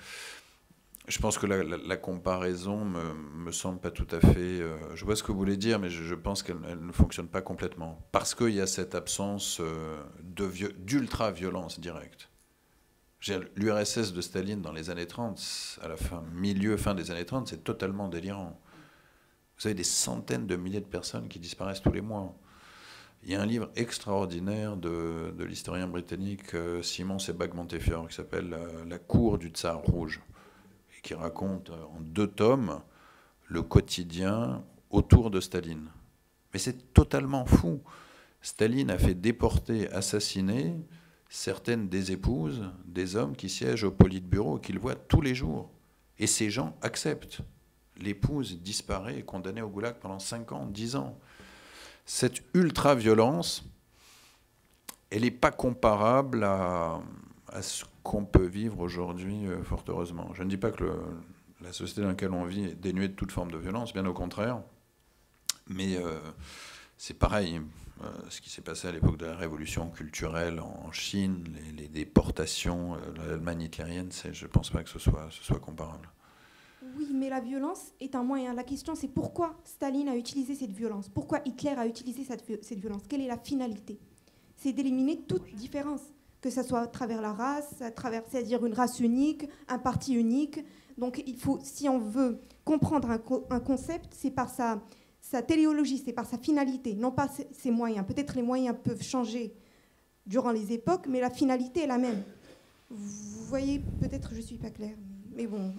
je pense que la comparaison me semble pas tout à fait... je vois ce que vous voulez dire, mais je pense qu'elle ne fonctionne pas complètement. Parce qu'il y a cette absence d'ultra-violence directe. L'URSS de Staline dans les années 30, à la fin des années 30, c'est totalement délirant. Vous avez des centaines de milliers de personnes qui disparaissent tous les mois. Il y a un livre extraordinaire de l'historien britannique Simon Sebag-Montefiore qui s'appelle « La cour du Tsar rouge », et qui raconte en 2 tomes le quotidien autour de Staline. Mais c'est totalement fou. Staline a fait déporter, assassiner certaines des épouses des hommes qui siègent au Politburo, qu'il voit tous les jours. Et ces gens acceptent. L'épouse disparaît et condamnée au goulag pendant 5 ans, 10 ans. Cette ultra-violence, elle n'est pas comparable à ce qu'on peut vivre aujourd'hui, fort heureusement. Je ne dis pas que la société dans laquelle on vit est dénuée de toute forme de violence, bien au contraire. Mais c'est pareil, ce qui s'est passé à l'époque de la révolution culturelle en Chine, les déportations, l'Allemagne hitlérienne, je ne pense pas que ce soit comparable. Oui, mais la violence est un moyen. La question, c'est pourquoi Staline a utilisé cette violence? Pourquoi Hitler a utilisé cette violence? Quelle est la finalité? C'est d'éliminer toute différence, que ce soit à travers la race, c'est-à-dire une race unique, un parti unique. Donc, il faut, si on veut comprendre un concept, c'est par sa téléologie, c'est par sa finalité, non pas ses moyens. Peut-être les moyens peuvent changer durant les époques, mais la finalité est la même. Vous voyez, peut-être je ne suis pas claire, mais bon...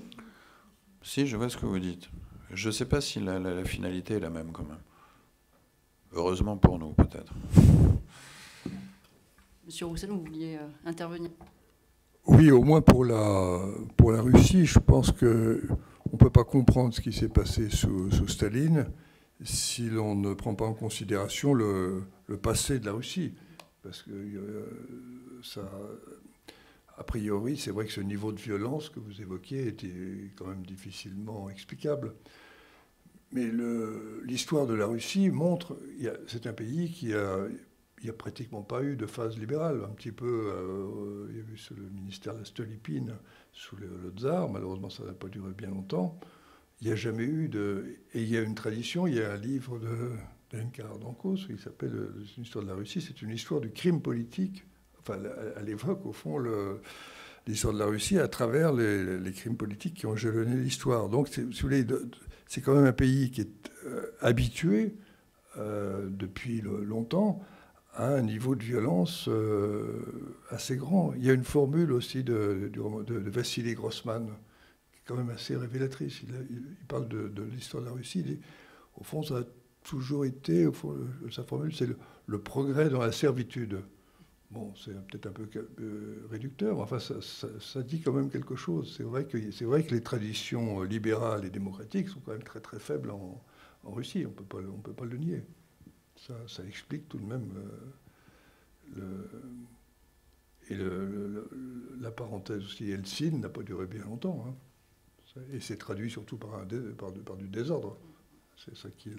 Si, je vois ce que vous dites. Je ne sais pas si la finalité est la même quand même. Heureusement pour nous, peut-être. Monsieur Roussel, vous vouliez intervenir? Oui, au moins pour la Russie, je pense qu'on ne peut pas comprendre ce qui s'est passé sous Staline si l'on ne prend pas en considération le passé de la Russie. Parce que ça... A priori, c'est vrai que ce niveau de violence que vous évoquiez était quand même difficilement explicable. Mais l'histoire de la Russie montre, c'est un pays qui il n'y a pratiquement pas eu de phase libérale. Un petit peu, il y a eu le ministère de la Stolypine sous le tsar, malheureusement ça n'a pas duré bien longtemps. Il n'y a jamais eu et il y a une tradition, il y a un livre d'Hélène Karadankos qui s'appelle une histoire de la Russie, c'est une histoire du crime politique. Enfin, elle évoque au fond l'histoire de la Russie à travers les crimes politiques qui ont jalonné l'histoire. Donc, si vous voulez, c'est quand même un pays qui est habitué depuis longtemps à un niveau de violence assez grand. Il y a une formule aussi de Vassili Grossman qui est quand même assez révélatrice. Il parle de l'histoire de la Russie. Au fond, ça a toujours été, sa formule, c'est le progrès dans la servitude. Bon, c'est peut-être un peu réducteur, mais enfin, ça dit quand même quelque chose. C'est vrai que les traditions libérales et démocratiques sont quand même très très faibles en Russie. On peut pas le nier. Ça explique tout de même la parenthèse aussi. Helsinki n'a pas duré bien longtemps, hein. Et c'est traduit surtout par du désordre. C'est ça qui est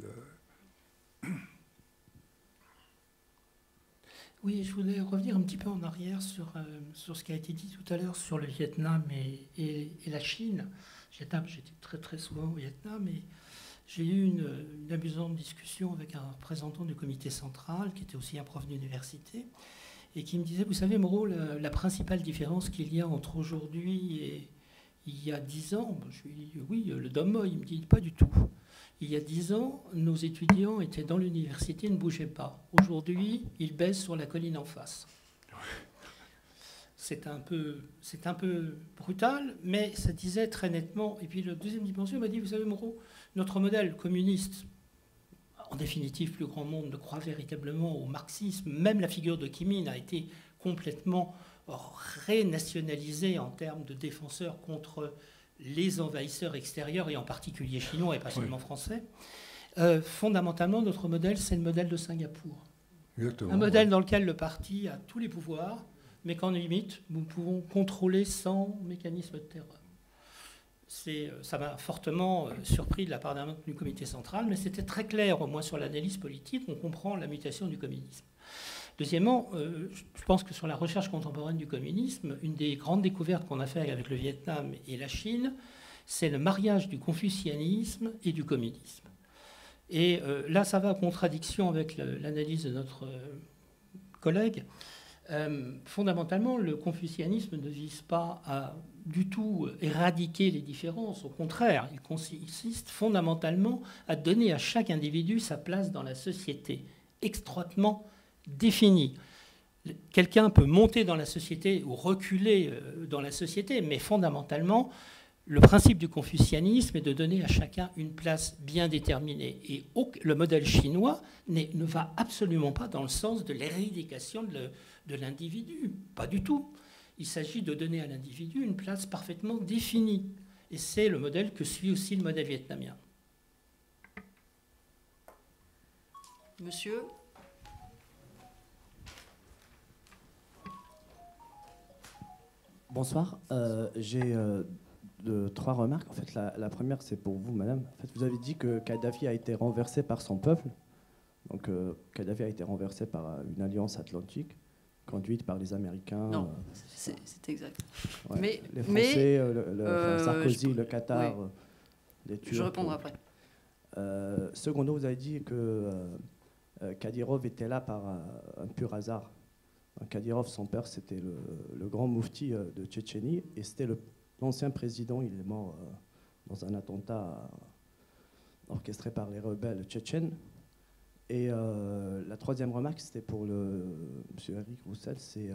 Oui, je voulais revenir un petit peu en arrière sur ce qui a été dit tout à l'heure sur le Vietnam et la Chine. J'étais très très souvent au Vietnam et j'ai eu une amusante discussion avec un représentant du comité central qui était aussi un prof d'université et qui me disait, vous savez Moreau, la principale différence qu'il y a entre aujourd'hui et il y a 10 ans, je lui dis oui, le Dom-Moy, il me dit pas du tout. Il y a 10 ans, nos étudiants étaient dans l'université, ne bougeaient pas. Aujourd'hui, ils baissent sur la colline en face. C'est un peu brutal, mais ça disait très nettement. Et puis, la deuxième dimension m'a dit, vous savez, Moreau, notre modèle communiste, en définitive, plus grand monde, ne croit véritablement au marxisme. Même la figure de Kim Il a été complètement rénationalisée en termes de défenseur contre les envahisseurs extérieurs, et en particulier chinois et pas seulement français. Fondamentalement, notre modèle, c'est le modèle de Singapour. Exactement, un modèle dans lequel le parti a tous les pouvoirs, mais qu'en limite, nous pouvons contrôler sans mécanisme de terreur. Ça m'a fortement surpris de la part d'un membre du comité central, mais c'était très clair, au moins sur l'analyse politique, on comprend la mutation du communisme. Deuxièmement, je pense que sur la recherche contemporaine du communisme, une des grandes découvertes qu'on a fait avec le Vietnam et la Chine, c'est le mariage du confucianisme et du communisme. Et là, ça va en contradiction avec l'analyse de notre collègue. Fondamentalement, le confucianisme ne vise pas à du tout éradiquer les différences. Au contraire, il consiste fondamentalement à donner à chaque individu sa place dans la société, étroitement définie. Quelqu'un peut monter dans la société ou reculer dans la société, mais fondamentalement, le principe du confucianisme est de donner à chacun une place bien déterminée. Et le modèle chinois ne va absolument pas dans le sens de l'éradication de l'individu. Pas du tout. Il s'agit de donner à l'individu une place parfaitement définie. Et c'est le modèle que suit aussi le modèle vietnamien. Monsieur ? Bonsoir. J'ai 3 remarques. En fait, la première, c'est pour vous, madame. En fait, vous avez dit que Kadhafi a été renversé par son peuple. Donc, Kadhafi a été renversé par une alliance atlantique conduite par les Américains. Non, c'est exact. Ouais, mais, les Français, Sarkozy, le Qatar, oui. les Turcs. Je répondrai après. Secondo, vous avez dit que Kadyrov était là par un pur hasard. Kadyrov, son père, c'était le grand moufti de Tchétchénie, et c'était l'ancien président. Il est mort dans un attentat orchestré par les rebelles tchétchènes. Et la troisième remarque, c'était pour M. Eric Roussel, c'est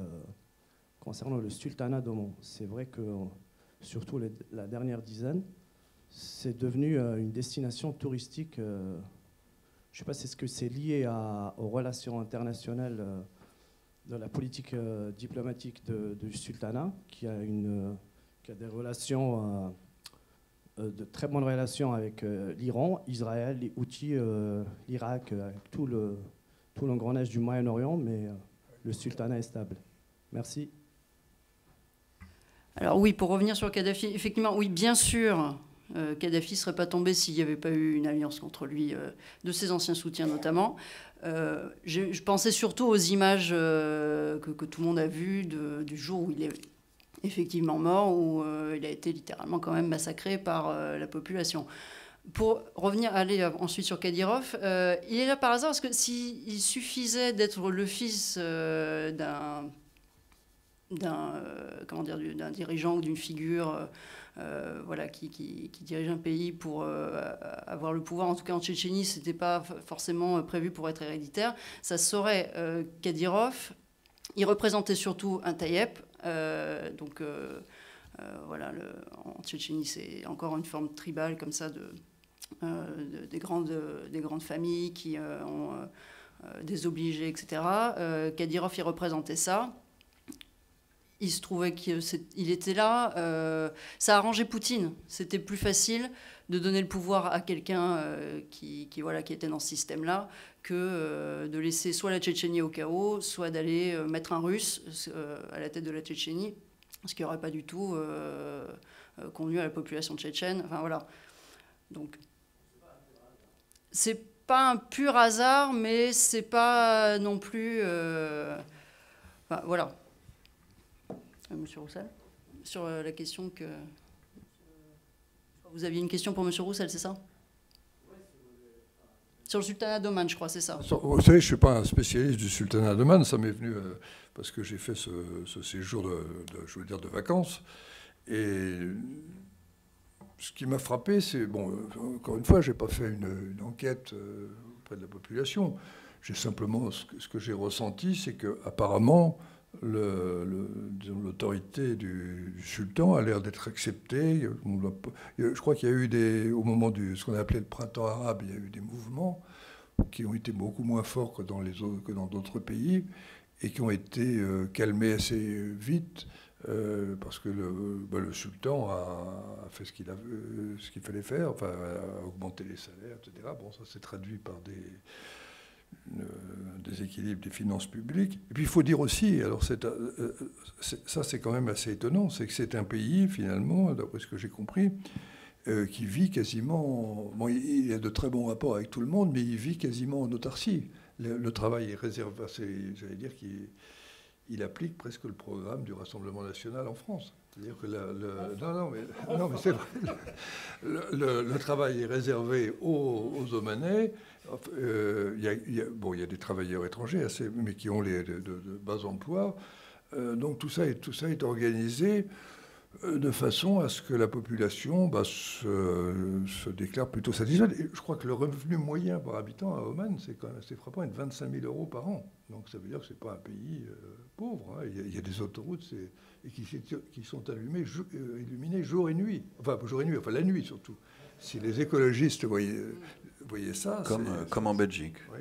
concernant le sultanat d'Oman. C'est vrai que, surtout la dernière dizaine, c'est devenu une destination touristique. Je ne sais pas si est-ce que c'est lié aux relations internationales de la politique diplomatique du sultanat, qui a des relations, de très bonnes relations avec l'Iran, Israël, les Houthis, l'Irak, avec tout l'engrenage du Moyen-Orient, mais le sultanat est stable. Merci. Alors oui, pour revenir sur Kadhafi, effectivement, oui, bien sûr, Kadhafi ne serait pas tombé s'il n'y avait pas eu une alliance contre lui, de ses anciens soutiens notamment. Je pensais surtout aux images que tout le monde a vues du jour où il est effectivement mort, où il a été littéralement quand même massacré par la population. Pour revenir, aller ensuite sur Kadyrov, il est là par hasard parce que s'il suffisait d'être le fils d'un dirigeant ou d'une figure voilà, qui dirige un pays pour avoir le pouvoir, en tout cas en Tchétchénie, ce n'était pas forcément prévu pour être héréditaire, ça serait Kadyrov. Il représentait surtout un Tayyip, donc voilà, en Tchétchénie, c'est encore une forme tribale comme ça des grandes familles qui ont des obligés, etc. Kadyrov, il représentait ça. Il se trouvait qu'il était là. Ça arrangeait Poutine. C'était plus facile de donner le pouvoir à quelqu'un qui était dans ce système-là que de laisser soit la Tchétchénie au chaos, soit d'aller mettre un Russe à la tête de la Tchétchénie, ce qui n'aurait pas du tout conduit à la population tchétchène. Enfin, voilà. Donc, c'est pas un pur hasard, mais c'est pas non plus... Enfin, voilà. Monsieur Roussel, sur la question que... Vous aviez une question pour Monsieur Roussel, c'est ça? Sur le sultanat d'Oman, je crois, c'est ça. Vous savez, je ne suis pas un spécialiste du sultanat d'Oman, ça m'est venu parce que j'ai fait ce séjour de vacances. Et ce qui m'a frappé, c'est, bon, encore une fois, je n'ai pas fait une enquête auprès de la population. J'ai simplement, ce que j'ai ressenti, c'est qu'apparemment, l'autorité du sultan a l'air d'être acceptée. Je crois qu'il y a eu au moment ce qu'on a appelé le printemps arabe, il y a eu des mouvements qui ont été beaucoup moins forts que dans d'autres pays et qui ont été calmés assez vite parce que le sultan a fait ce qu'il fallait faire, enfin, a augmenté les salaires, etc. Bon, ça s'est traduit par des équilibres des finances publiques. Et puis il faut dire aussi, alors ça c'est quand même assez étonnant, c'est que c'est un pays, finalement, d'après ce que j'ai compris, qui vit quasiment... Bon, il a de très bons rapports avec tout le monde, mais il vit quasiment en autarcie. Le travail est réservé, j'allais dire qu'il applique presque le programme du Rassemblement national en France. C'est-à-dire que non, mais c'est vrai. Le travail est réservé aux Omanais. Il y a des travailleurs étrangers, mais qui ont de bas emplois. Donc tout ça est organisé de façon à ce que la population se déclare plutôt satisfaite. Et je crois que le revenu moyen par habitant à Oman, c'est quand même assez frappant, est de 25 000 € par an. Donc ça veut dire que ce n'est pas un pays pauvre. Hein. Il y a des autoroutes qui sont illuminées jour et nuit. Enfin, pas jour et nuit, enfin la nuit surtout. Si les écologistes voyaient ça... Comme en Belgique. Oui.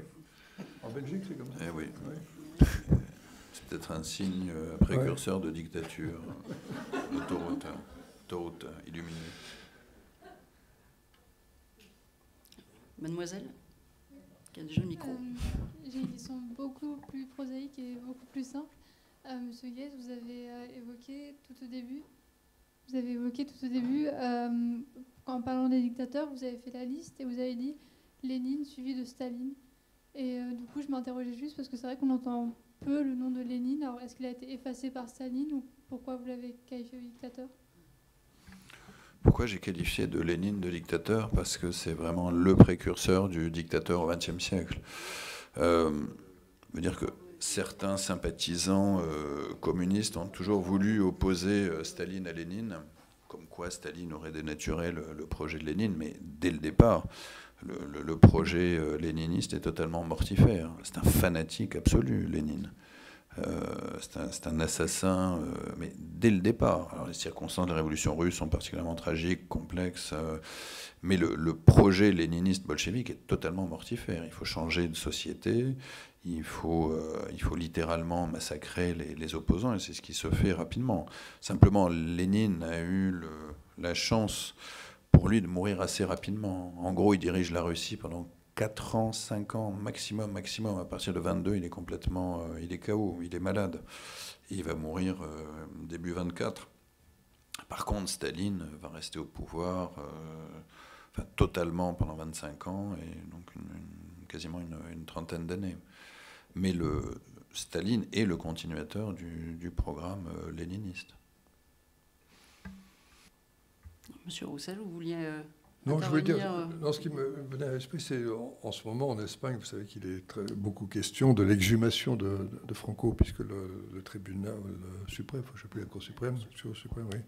En Belgique, c'est comme ça. Eh oui. Oui. C'est peut-être un signe précurseur de dictature. L'autoroute illuminée. Mademoiselle, qui a déjà le micro. J'ai une question beaucoup plus prosaïque et beaucoup plus simple. Monsieur Guez, vous avez évoqué tout au début, en parlant des dictateurs, vous avez fait la liste et vous avez dit Lénine suivi de Staline. Et du coup, je m'interrogeais juste parce que c'est vrai qu'on entend peu le nom de Lénine. Alors, est-ce qu'il a été effacé par Staline ou pourquoi vous l'avez qualifié de dictateur ? Pourquoi j'ai qualifié de Lénine de dictateur ? Parce que c'est vraiment le précurseur du dictateur au XXe siècle. Veut dire que certains sympathisants communistes ont toujours voulu opposer Staline à Lénine, comme quoi Staline aurait dénaturé le projet de Lénine, mais dès le départ, le projet léniniste est totalement mortifère. C'est un fanatique absolu, Lénine. C'est un assassin, mais dès le départ. Alors, les circonstances de la révolution russe sont particulièrement tragiques, complexes, mais le projet léniniste bolchevique est totalement mortifère. Il faut changer de société, il faut littéralement massacrer les opposants, et c'est ce qui se fait rapidement. Simplement, Lénine a eu la chance, pour lui, de mourir assez rapidement. En gros, il dirige la Russie pendant 4 ans, 5 ans, maximum. À partir de 22, il est complètement... il est KO, il est malade. Et il va mourir début 24. Par contre, Staline va rester au pouvoir totalement pendant 25 ans, et donc quasiment une trentaine d'années. Mais Staline est le continuateur du programme léniniste. Monsieur Roussel, vous vouliez... Non, je veux dire, ce qui me venait à l'esprit, c'est en ce moment en Espagne, vous savez qu'il est beaucoup question de l'exhumation de Franco, puisque le tribunal suprême, je ne sais plus, la Cour suprême, oui,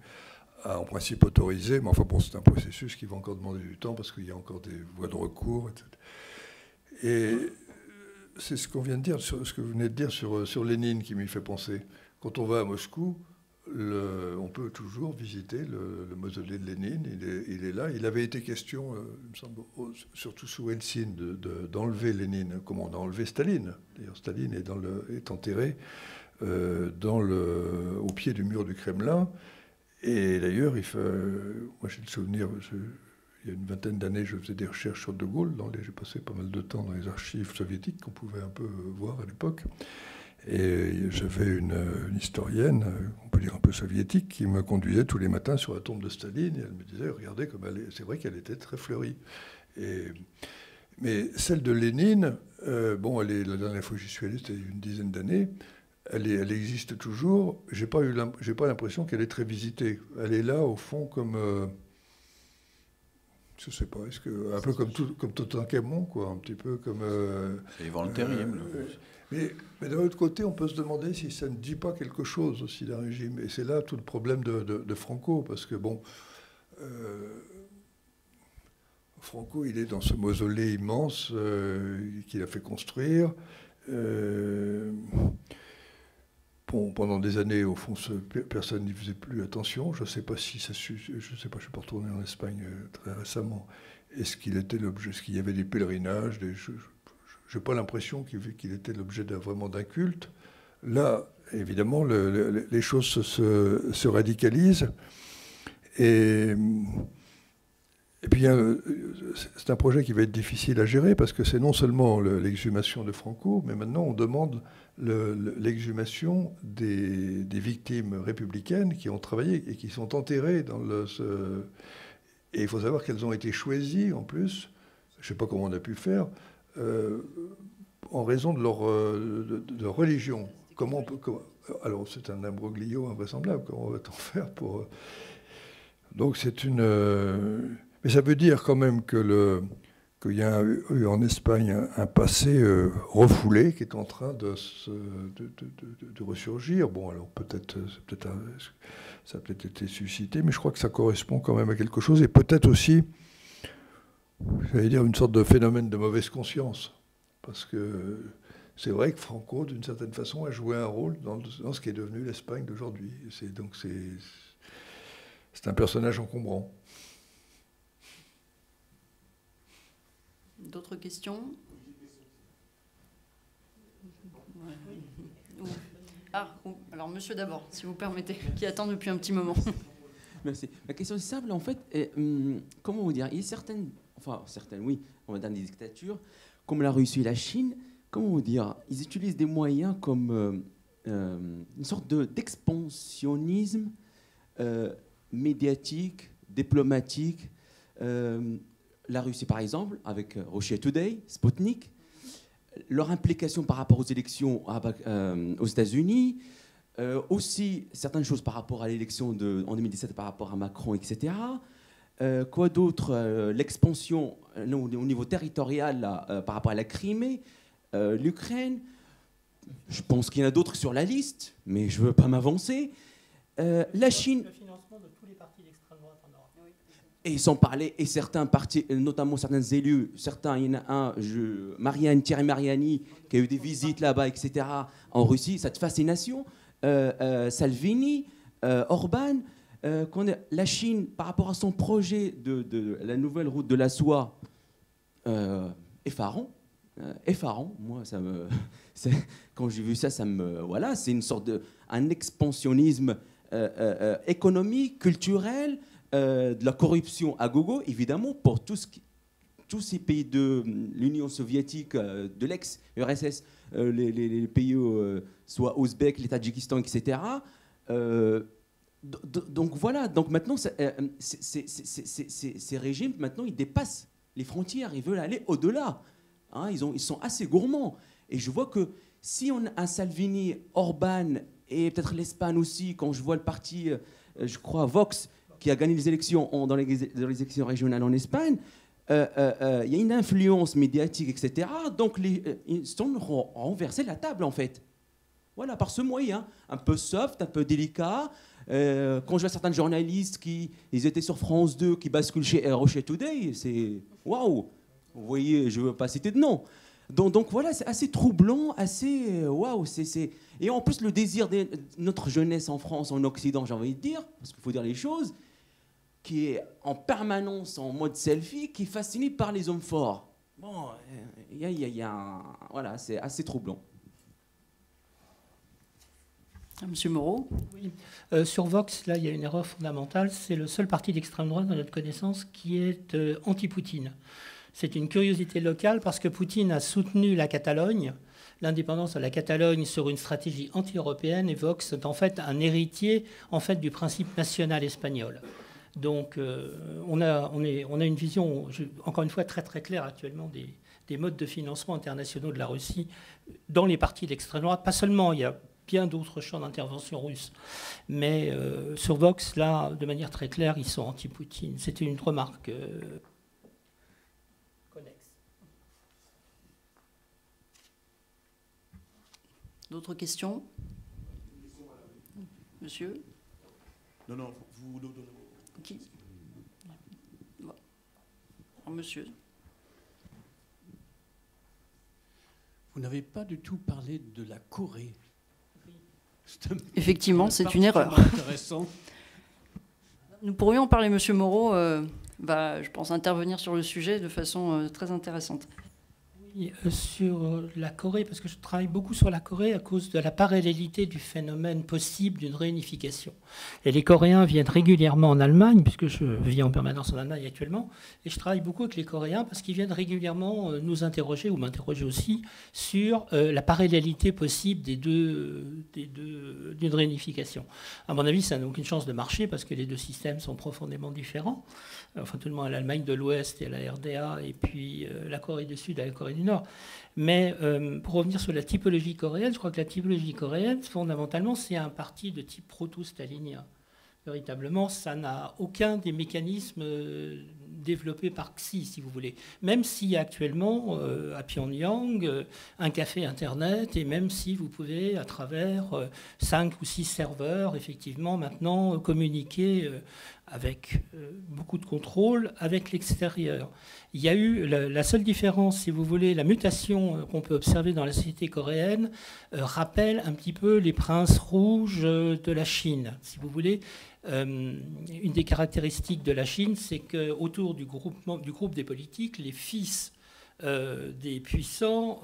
a en principe autorisé, mais enfin bon, c'est un processus qui va encore demander du temps, parce qu'il y a encore des voies de recours, etc. Et c'est ce qu'on vient de dire, ce que vous venez de dire sur Lénine qui m'y fait penser. Quand on va à Moscou, on peut toujours visiter le mausolée de Lénine. Il est là. Il avait été question, il me semble, surtout sous Helsinki, d'enlever Lénine, comme on a enlevé Staline. D'ailleurs, Staline est enterré au pied du mur du Kremlin. Et d'ailleurs, moi j'ai le souvenir, il y a une vingtaine d'années, je faisais des recherches sur De Gaulle. J'ai passé pas mal de temps dans les archives soviétiques qu'on pouvait un peu voir à l'époque. Et j'avais une historienne, on peut dire un peu soviétique, qui me conduisait tous les matins sur la tombe de Staline. Et elle me disait, regardez comme elle est. C'est vrai qu'elle était très fleurie. Mais celle de Lénine, la dernière fois que j'y suis allé, c'était une dizaine d'années. Elle existe toujours. J'ai pas l'impression qu'elle est très visitée. Elle est là, au fond, comme... je ne sais pas, un peu comme Toutankhamon, quoi, un petit peu comme... C'est Ivan le Terrible. Mais d'un autre côté, on peut se demander si ça ne dit pas quelque chose aussi d'un régime. Et c'est là tout le problème de Franco, parce que, Franco, il est dans ce mausolée immense qu'il a fait construire. Pendant des années, au fond, personne n'y faisait plus attention. Je ne sais pas si je suis pas retourné en Espagne très récemment. Est-ce qu'il était l'objet, est-ce qu'il y avait des pèlerinages, je n'ai pas l'impression qu'il était l'objet vraiment d'un culte. là, évidemment, les choses se radicalisent. Et puis, c'est un projet qui va être difficile à gérer parce que c'est non seulement l'exhumation de Franco, mais maintenant on demande l'exhumation des victimes républicaines qui ont travaillé et qui sont enterrées dans Et il faut savoir qu'elles ont été choisies, en plus, je ne sais pas comment on a pu faire, en raison de leur religion. Alors, c'est un imbroglio invraisemblable. Comment va-t-on faire pour... Donc, c'est une... Mais ça veut dire quand même qu'il y a eu en Espagne un passé refoulé qui est en train de ressurgir. Bon, alors peut-être ça a peut-être été suscité, mais je crois que ça correspond quand même à quelque chose. Et peut-être aussi, j'allais dire, une sorte de phénomène de mauvaise conscience. Parce que c'est vrai que Franco, d'une certaine façon, a joué un rôle dans ce qui est devenu l'Espagne d'aujourd'hui. Donc c'est un personnage encombrant. D'autres questions? Alors monsieur d'abord, si vous permettez, qui attend depuis un petit moment. Merci. La question est simple, en fait. Comment vous dire? Il y a certaines, oui, on va dire des dictatures, comme la Russie et la Chine, comment vous dire? Ils utilisent des moyens comme une sorte d'expansionnisme médiatique, diplomatique. La Russie, par exemple, avec Russia Today, Sputnik, leur implication par rapport aux élections aux États-Unis, aussi certaines choses par rapport à l'élection en 2017 par rapport à Macron, etc. Quoi d'autre? L'expansion au niveau territorial par rapport à la Crimée, l'Ukraine. Je pense qu'il y en a d'autres sur la liste, mais je ne veux pas m'avancer. La Chine... Le financement de tous les partis d'extrême droite en Europe. Et sans parler, et certains partis, notamment certains élus, il y en a un, Thierry Mariani, qui a eu des visites là-bas, etc., en Russie, cette fascination. Salvini, Orban, la Chine, par rapport à son projet de la nouvelle route de la soie, effarant. Moi, quand j'ai vu ça, voilà, c'est une sorte un expansionnisme économique, culturel, de la corruption à gogo, évidemment, pour tous ces pays de l'Union soviétique, de l'ex-URSS, les pays soit ouzbek, les Tadjikistan, etc. Donc voilà, donc maintenant, ces régimes, maintenant, ils dépassent les frontières, ils veulent aller au-delà. Hein, ils sont assez gourmands. Et je vois que si on a un Salvini, Orban, et peut-être l'Espagne aussi, quand je vois le parti, je crois, Vox, qui a gagné les élections dans les élections régionales en Espagne, il y a une influence médiatique, etc. Donc, ils sont renversés la table, en fait. Voilà, par ce moyen, un peu soft, un peu délicat. Quand je vois certains journalistes ils étaient sur France 2, qui basculent chez Russia Today, c'est waouh! Vous voyez, je ne veux pas citer de nom. Donc voilà, c'est assez troublant, assez waouh. Et en plus, le désir de notre jeunesse en France, en Occident, j'ai envie de dire, parce qu'il faut dire les choses, qui est en permanence en mode selfie, qui est fasciné par les hommes forts. Bon, voilà, c'est assez troublant. Monsieur Moreau. Oui. Sur Vox, là, il y a une erreur fondamentale. C'est le seul parti d'extrême droite, à notre connaissance, qui est anti-Poutine. C'est une curiosité locale parce que Poutine a soutenu la Catalogne, l'indépendance de la Catalogne sur une stratégie anti-européenne, et Vox est en fait un héritier du principe national espagnol. Donc on a une vision, encore une fois, très très claire actuellement des modes de financement internationaux de la Russie dans les partis d'extrême droite. Pas seulement, il y a bien d'autres champs d'intervention russe. Mais sur Vox, là, de manière très claire, ils sont anti-Poutine. C'était une remarque connexe. D'autres questions? Monsieur? Non, vous... Qui? Monsieur. Vous n'avez pas du tout parlé de la Corée. Effectivement, c'est une erreur. Nous pourrions en parler, Monsieur Moreau, je pense intervenir sur le sujet de façon très intéressante. Oui, Sur la Corée, parce que je travaille beaucoup sur la Corée à cause de la parallélité du phénomène possible d'une réunification. Et les Coréens viennent régulièrement en Allemagne, puisque je vis en permanence en Allemagne actuellement, et je travaille beaucoup avec les Coréens parce qu'ils viennent régulièrement nous interroger, ou m'interroger aussi, sur la parallélité possible d'une réunification. À mon avis, ça n'a aucune chance de marcher parce que les deux systèmes sont profondément différents. Enfin, tout le monde à l'Allemagne de l'Ouest et à la RDA, et puis la Corée du Sud à la Corée du Nord. Mais pour revenir sur la typologie coréenne, je crois que la typologie coréenne, fondamentalement, c'est un parti de type proto-stalinien. Véritablement, ça n'a aucun des mécanismes développés par Xi, si vous voulez. Même s'il y a actuellement à Pyongyang un café Internet, et même si vous pouvez, à travers 5 ou 6 serveurs, effectivement, maintenant communiquer avec beaucoup de contrôle avec l'extérieur. Il y a eu la seule différence, si vous voulez, la mutation qu'on peut observer dans la société coréenne rappelle un petit peu les princes rouges de la Chine, si vous voulez. Une des caractéristiques de la Chine, c'est qu'autour du groupe des politiques, les fils des puissants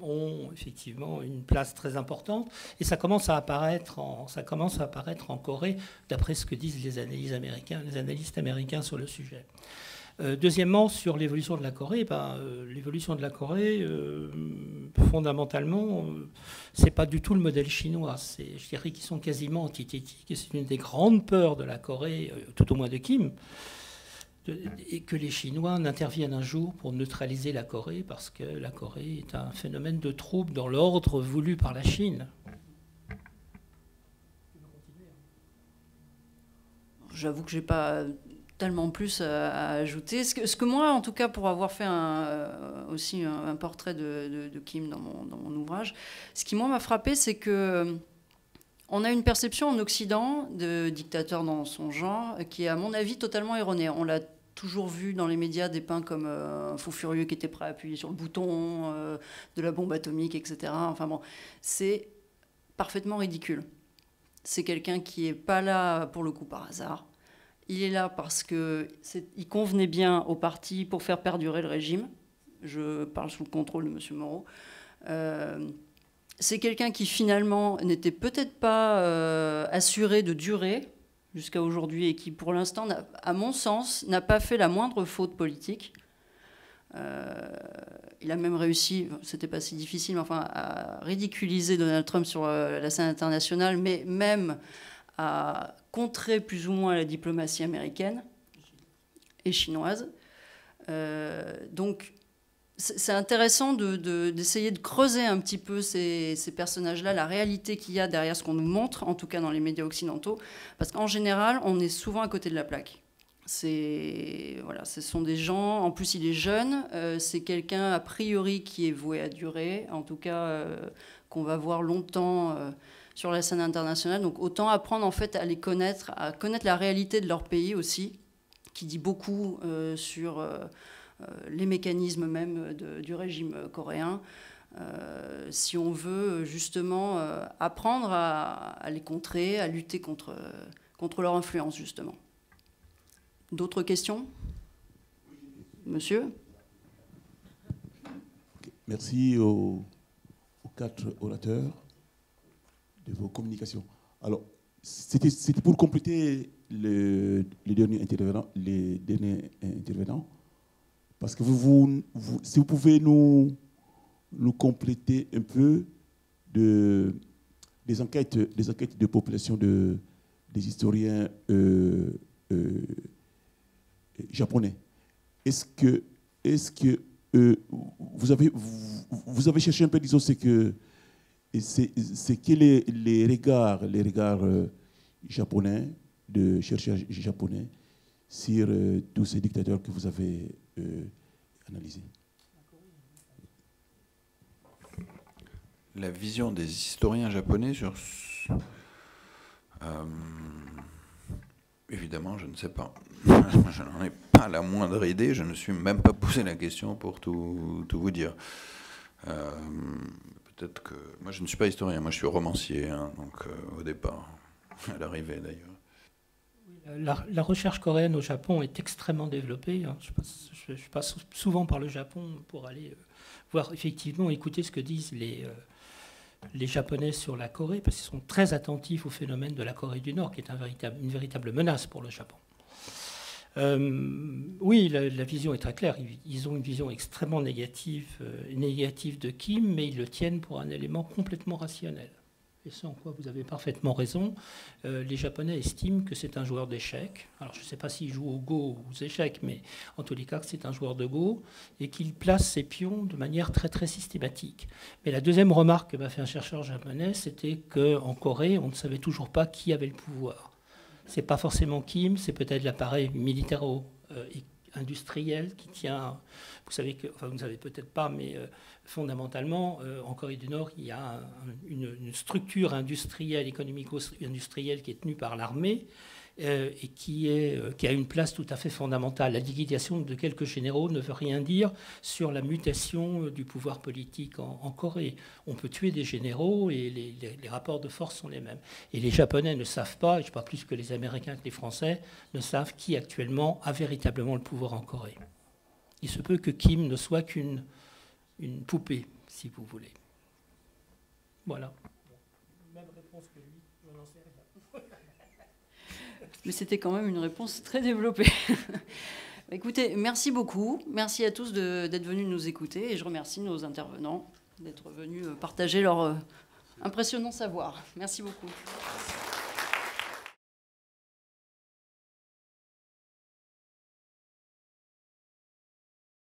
ont effectivement une place très importante, et ça commence à apparaître en Corée, d'après ce que disent les analystes américains sur le sujet. Deuxièmement, sur l'évolution de la Corée, l'évolution de la Corée, fondamentalement, c'est pas du tout le modèle chinois. Je dirais qu'ils sont quasiment antithétiques, et c'est une des grandes peurs de la Corée, tout au moins de Kim, et que les Chinois n'interviennent un jour pour neutraliser la Corée, parce que la Corée est un phénomène de trouble dans l'ordre voulu par la Chine. J'avoue que j'ai pas tellement plus à ajouter. Ce que moi, en tout cas, pour avoir fait aussi un portrait de Kim dans mon ouvrage, ce qui, moi, m'a frappé, c'est que on a une perception en Occident de dictateur dans son genre qui est, à mon avis, totalement erronée. On l'a toujours vu dans les médias dépeints comme un fou furieux qui était prêt à appuyer sur le bouton de la bombe atomique, etc. Enfin bon, c'est parfaitement ridicule. C'est quelqu'un qui n'est pas là, pour le coup, par hasard. Il est là parce qu'il convenait bien au parti pour faire perdurer le régime. Je parle sous le contrôle de M. Moreau. C'est quelqu'un qui, finalement, n'était peut-être pas assuré de durer jusqu'à aujourd'hui, et qui, pour l'instant, à mon sens, n'a pas fait la moindre faute politique. Il a même réussi, c'était pas si difficile, mais enfin, à ridiculiser Donald Trump sur la scène internationale, mais même à contrer plus ou moins la diplomatie américaine et chinoise. Donc, c'est intéressant d'essayer de creuser un petit peu ces personnages-là, la réalité qu'il y a derrière ce qu'on nous montre, en tout cas dans les médias occidentaux, parce qu'en général, on est souvent à côté de la plaque. Voilà, ce sont des gens, en plus il est jeune, c'est quelqu'un a priori qui est voué à durer, en tout cas qu'on va voir longtemps sur la scène internationale. Donc autant apprendre en fait à les connaître, à connaître la réalité de leur pays aussi, qui dit beaucoup sur les mécanismes même du régime coréen, si on veut justement apprendre à les contrer, à lutter contre leur influence justement. D'autres questions ? Monsieur ? Merci aux 4 orateurs de vos communications. Alors, c'était pour compléter les derniers intervenants, parce que si vous pouvez nous compléter un peu des enquêtes de population des historiens japonais. Est-ce que vous avez cherché un peu, disons, c'est que les regards japonais, de chercheurs japonais, sur tous ces dictateurs que vous avez analysés? La vision des historiens japonais sur... évidemment, je ne sais pas. Je n'en ai pas la moindre idée. Je ne me suis même pas posé la question pour tout vous dire. Peut-être que... Moi, je ne suis pas historien. Moi, je suis romancier, hein, donc au départ, à l'arrivée d'ailleurs. La recherche coréenne au Japon est extrêmement développée. Hein. Je passe souvent par le Japon pour aller voir, effectivement, écouter ce que disent les Japonais sur la Corée, parce qu'ils sont très attentifs au phénomène de la Corée du Nord, qui est une véritable menace pour le Japon. Oui, la vision est très claire. Ils ont une vision extrêmement négative de Kim, mais ils le tiennent pour un élément complètement rationnel. Et ce en quoi vous avez parfaitement raison. Les Japonais estiment que c'est un joueur d'échecs. Alors je ne sais pas s'il joue au Go ou aux échecs, mais en tous les cas que c'est un joueur de Go et qu'il place ses pions de manière très très systématique. Mais la deuxième remarque que m'a fait un chercheur japonais, c'était qu'en Corée, on ne savait toujours pas qui avait le pouvoir. C'est pas forcément Kim, c'est peut-être l'appareil militaro-industriel qui tient. Vous savez que, enfin vous ne savez peut-être pas, mais fondamentalement, en Corée du Nord, il y a une structure industrielle, économico-industrielle qui est tenue par l'armée et qui a une place tout à fait fondamentale. La liquidation de quelques généraux ne veut rien dire sur la mutation du pouvoir politique en Corée. On peut tuer des généraux et les rapports de force sont les mêmes. Et les Japonais ne savent pas, et je ne sais pas plus que les Américains que les Français, ne savent qui actuellement a véritablement le pouvoir en Corée. Il se peut que Kim ne soit qu'une poupée, si vous voulez. Voilà. Même réponse que lui, je n'en sais rien. Mais c'était quand même une réponse très développée. Écoutez, merci beaucoup. Merci à tous d'être venus nous écouter. Et je remercie nos intervenants d'être venus partager leur impressionnant savoir. Merci beaucoup.